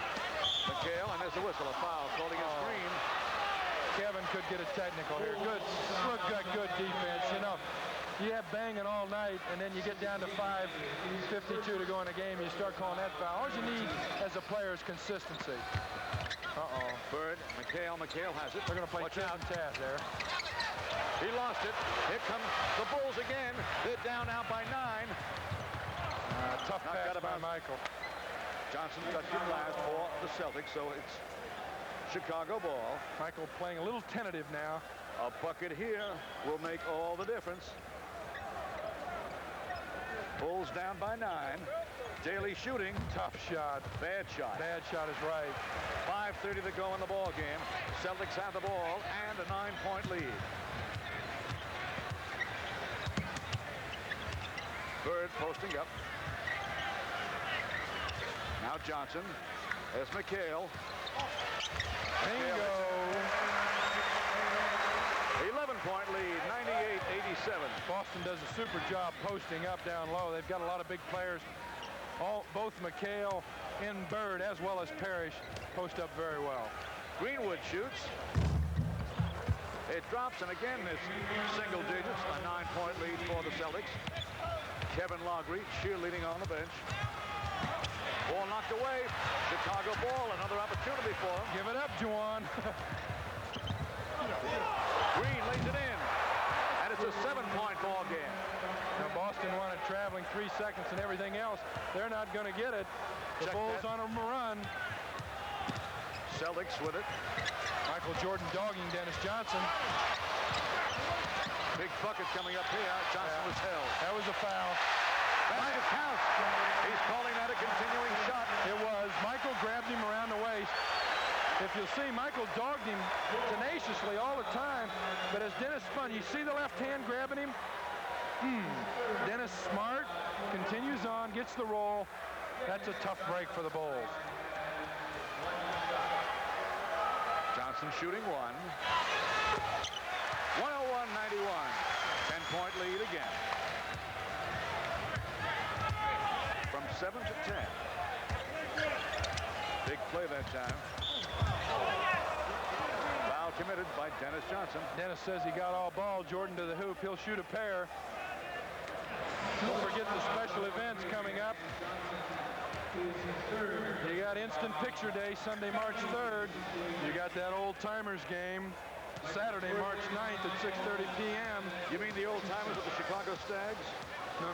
McHale, and there's the whistle. A foul called against Green. Kevin could get a technical here. Good defense. You know, you have banging all night, and then you get down to 5:52 to go in a game, you start calling that foul. All you need as a player is consistency. Bird, McHale has it. They're going to play tit and tat there. He lost it. Here come the Bulls again. They're down now by 9. Tough pass by Michael. Johnson touched it last for the Celtics, so it's Chicago ball. Michael playing a little tentative now. A bucket here will make all the difference. Bulls down by 9. Daly shooting. Tough shot. Bad shot. Bad shot is right. 5:30 to go in the ball game. Celtics have the ball and a 9-point lead. Bird posting up. Now Johnson. There's McHale. Bingo. 11-point lead, 98-87. Boston does a super job posting up down low. They've got a lot of big players. Both McHale and Bird, as well as Parish, post up very well. Greenwood shoots. It drops, and again, it's single digits, a 9-point lead for the Celtics. Kevin Loughery cheerleading on the bench. Ball knocked away. Chicago ball, another opportunity for him. Give it up, Juwan. Green lays it in, and it's a 7-point ball game. Now Boston wanted traveling 3 seconds and everything else. They're not going to get it. The Bulls on a run. Celtics with it. Michael Jordan dogging Dennis Johnson. Big bucket coming up here. Johnson was held. That was a foul. That's a count. He's calling that a continuing shot. It was. Michael grabbed him around the waist. If you'll see, Michael dogged him tenaciously all the time, but as Dennis spun, you see the left hand grabbing him? Dennis smart, continues on, gets the roll. That's a tough break for the Bulls. Johnson shooting one. 101-91. 10-point lead again. From 7 to 10. Big play that time. Foul committed by Dennis Johnson. Dennis says he got all ball. Jordan to the hoop. He'll shoot a pair. Don't forget the special events coming up. You got Instant Picture Day, Sunday, March 3rd. You got that Old Timers game, Saturday, March 9th at 6:30 p.m. You mean the Old Timers with the Chicago Stags? No.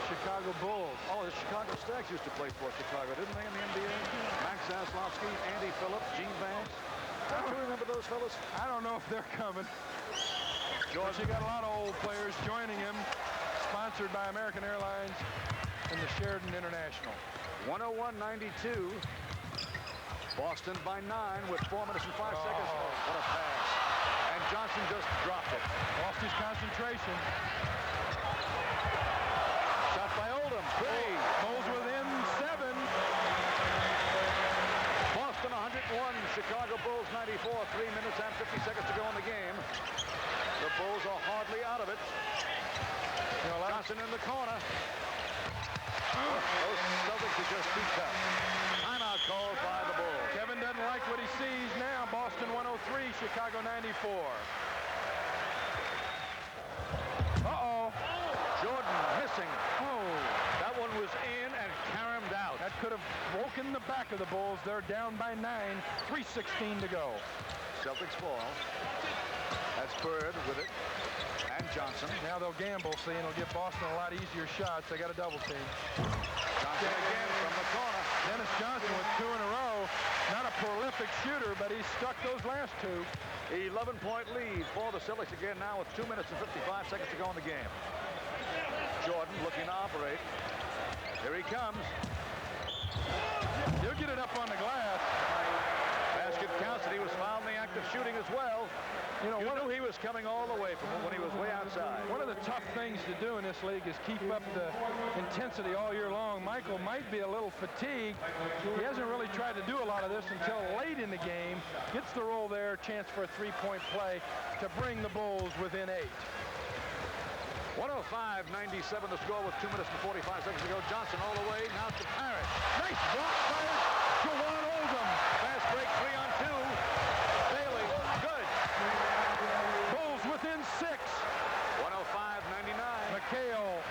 Chicago Bulls. Oh, the Chicago Stags used to play for Chicago, didn't they, in the NBA? Max Zaslavsky, Andy Phillips, Gene Vance. Don't you remember those fellas? I don't know if they're coming. George, you got a lot of old players joining him, sponsored by American Airlines and the Sheridan International. 101-92. Boston by 9 with 4 minutes and 5 seconds. What a pass. And Johnson just dropped it. Lost his concentration. Shot by Oldham. 3. Bulls within 7. Boston 101. Chicago Bulls 94. 3 minutes and 50 seconds to go in the game. The Bulls are hardly out of it. Johnson in the corner. Those Celtics are just too tough. Timeout called by the Bulls. Kevin doesn't like what he sees now. Boston 103, Chicago 94. Uh-oh. Jordan missing. Oh. That could have broken the back of the Bulls. They're down by 9, 3:16 to go. Celtics ball. That's Bird with it. And Johnson. Now they'll gamble, see, and it'll give Boston a lot easier shots. They got a double team. Johnson again from the corner. Dennis Johnson with 2 in a row. Not a prolific shooter, but he stuck those last 2. 11-point lead for the Celtics again now with 2 minutes and 55 seconds to go in the game. Jordan looking to operate. Here he comes. He'll get it up on the glass. Basket counts, and he was fouled in the act of shooting as well. You knew he was coming all the way from when he was way outside. One of the tough things to do in this league is keep up the intensity all year long. Michael might be a little fatigued. He hasn't really tried to do a lot of this until late in the game. Gets the roll there, chance for a 3-point play to bring the Bulls within 8. 105-97 the score with 2 minutes and 45 seconds to go. Johnson all the way now to Parish. Nice block by Jawan Oldham. Fast break 3 on 2. Bailey, good. Bulls within 6. 105-99. McHale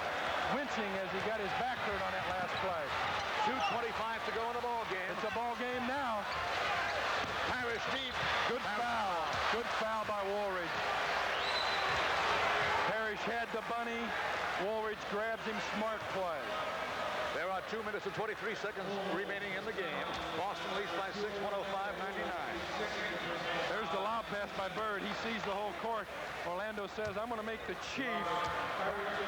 winching as he got his back hurt on that last play. 2:25 to go in the ball game. It's a ball game now. Parish deep. Good foul. Good foul by Woolridge. Parish had the bunny. Woolridge grabs him. Smart play. There are 2 minutes and 23 seconds remaining in the game. Boston leads by 6, 105-99. There's the lob pass by Bird. He sees the whole court. Orlando says, I'm going to make the Chief,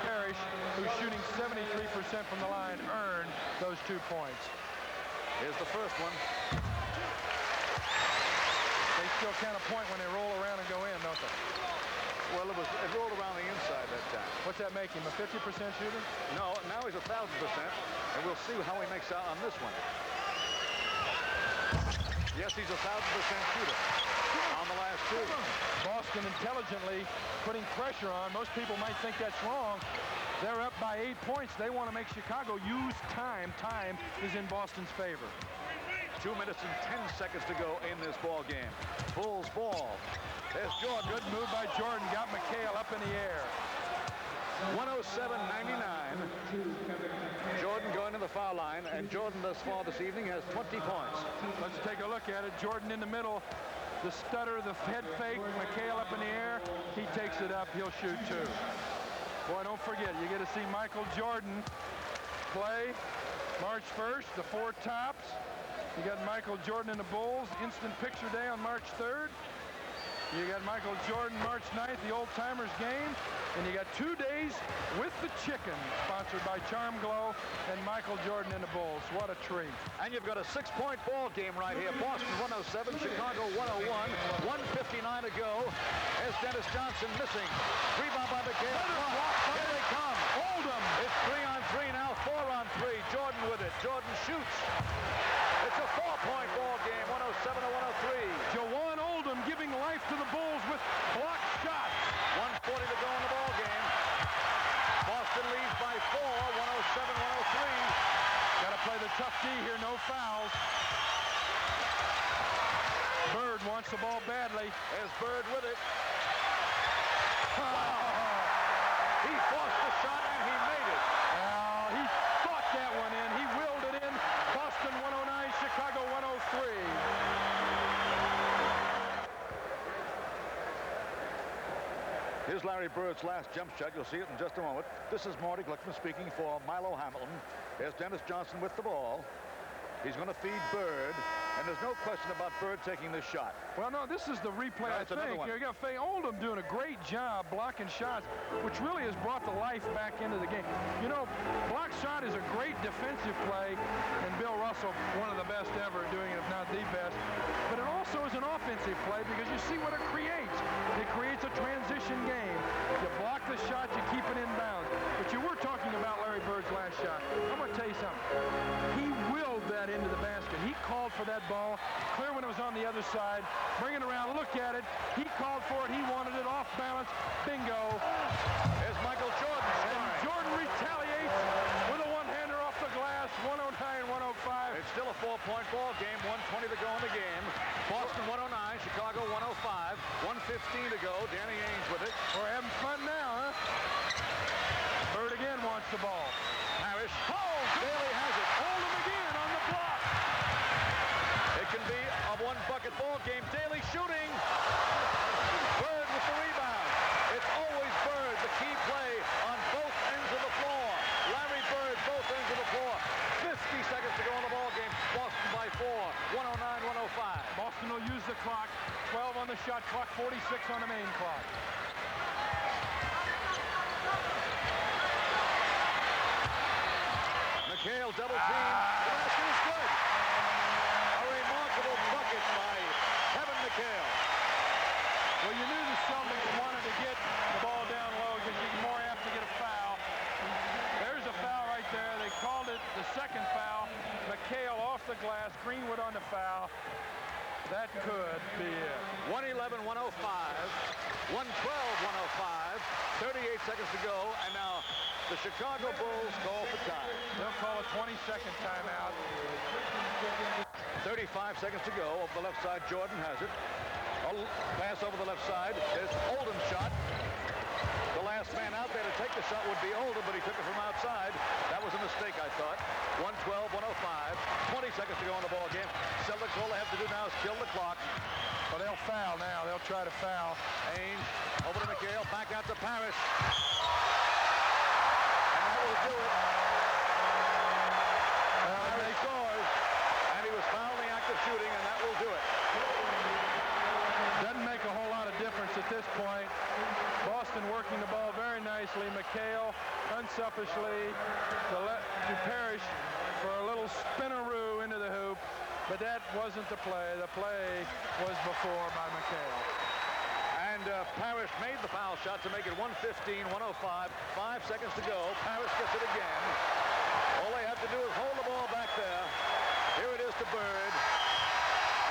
Parish, who's shooting 73% from the line, earn those 2 points. Here's the first one. They still count a point when they roll around and go in, don't they? Well, it rolled around the inside that time. What's that make him, a 50% shooter? No, now he's 1,000%, and we'll see how he makes out on this one. Yes, he's 1,000% shooter on the last 2. Boston intelligently putting pressure on. Most people might think that's wrong. They're up by 8 points. They want to make Chicago use time. Time is in Boston's favor. 2 minutes and 10 seconds to go in this ball game. Bulls ball. There's Jordan. Good move by Jordan. Got McHale up in the air. 107-99. Jordan going to the foul line, and Jordan thus far this evening has 20 points. Let's take a look at it. Jordan in the middle. The stutter, the head fake. McHale up in the air. He takes it up. He'll shoot 2. Boy, don't forget, you get to see Michael Jordan play March 1st, the 4 tops. You got Michael Jordan and the Bulls, instant picture day on March 3rd. You got Michael Jordan March 9th, the Old Timers game. And you got 2 days with the chicken, sponsored by Charm Glow and Michael Jordan and the Bulls. What a treat. And you've got a 6-point ball game right here. Boston 107, Chicago 101. 1:59 to go. As Dennis Johnson missing. Rebound by McHale. Here they come. Oldham. It's 3 on 3 now, 4 on 3. Jordan with it. Jordan shoots. It's a 4-point ball game, 107 to 103. Jawan Oldham giving life to the Bulls with blocked shots. 1:40 to go in the ball game. Boston leads by 4, 107-103. Got to play the tough D here, no fouls. Bird wants the ball badly. There's Bird with it. Oh. He forced the shot and he made it. He thought that one in. He willed it in. Boston 109, Chicago 103. Here's Larry Bird's last jump shot. You'll see it in just a moment. This is Marty Glickman speaking for Milo Hamilton. There's Dennis Johnson with the ball. He's going to feed Bird, and there's no question about Bird taking this shot. Well, no, this is the replay, I think. You got Faye Oldham doing a great job blocking shots, which really has brought the life back into the game. You know, block shot is a great defensive play, and Bill Russell, one of the best ever doing it, if not the best. But it also is an offensive play because you see what it creates. It creates a transition game. You block the shot, you keep it in bounds. But you were talking about Larry Bird's last shot. I'm going to tell you something. He willed that into the basket. He called for that ball, clear when it was on the other side, bring it around, look at it. He called for it. He wanted it off balance. Bingo. There's Michael Jordan. And Jordan retaliates with a one-hander off the glass, 109-105. It's still a 4-point ball game, 1:20 to go in the game. Boston 109, Chicago 105, 1:15 to go. Danny Ainge with it. We're having fun now, huh? Bird again wants the ball. Parish. Oh, Bailey has it. Oldham again on the It can be a one-bucket ball game. Daly shooting. Bird with the rebound. It's always Bird, the key play on both ends of the floor. Larry Bird, both ends of the floor. 50 seconds to go in the ball game. Boston by 4. 109-105. Boston will use the clock. 12 on the shot clock, 46 on the main clock. McHale double team. The basket is good. A remarkable bucket by Kevin McHale. Well, you knew the Celtics wanted to get the ball down low because you're more apt to get a foul. There's a foul right there. They called it the second foul. McHale off the glass. Greenwood on the foul. That could be it. 111-105. 112-105. 38 seconds to go. And now the Chicago Bulls call for time. They'll call a 20-second timeout. 35 seconds to go. Off the left side, Jordan has it. Pass over the left side. There's Oldham's shot. The last man out there to take the shot would be Oldham, but he took it from outside. That was a mistake, I thought. 112-105. 20 seconds to go in the ball game. Celtics, all they have to do now is kill the clock. Well, they'll foul now. They'll try to foul. Ainge over to McHale. Back out to Parish. And that will do it. Larry scores. And he was fouled in the act of shooting, and that will do it. Doesn't make a whole lot of difference at this point. Boston working the ball very nicely. McHale unselfishly to Parish for a little spinaroo into the hoop. But that wasn't the play. The play was before by McHale. And Parish made the foul shot to make it 115-105. 5 seconds to go. Parish gets it again. All they have to do is hold the ball back there. Here it is to Bird.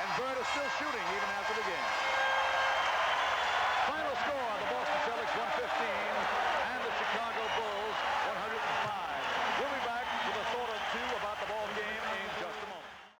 And Bird is still shooting even after the game.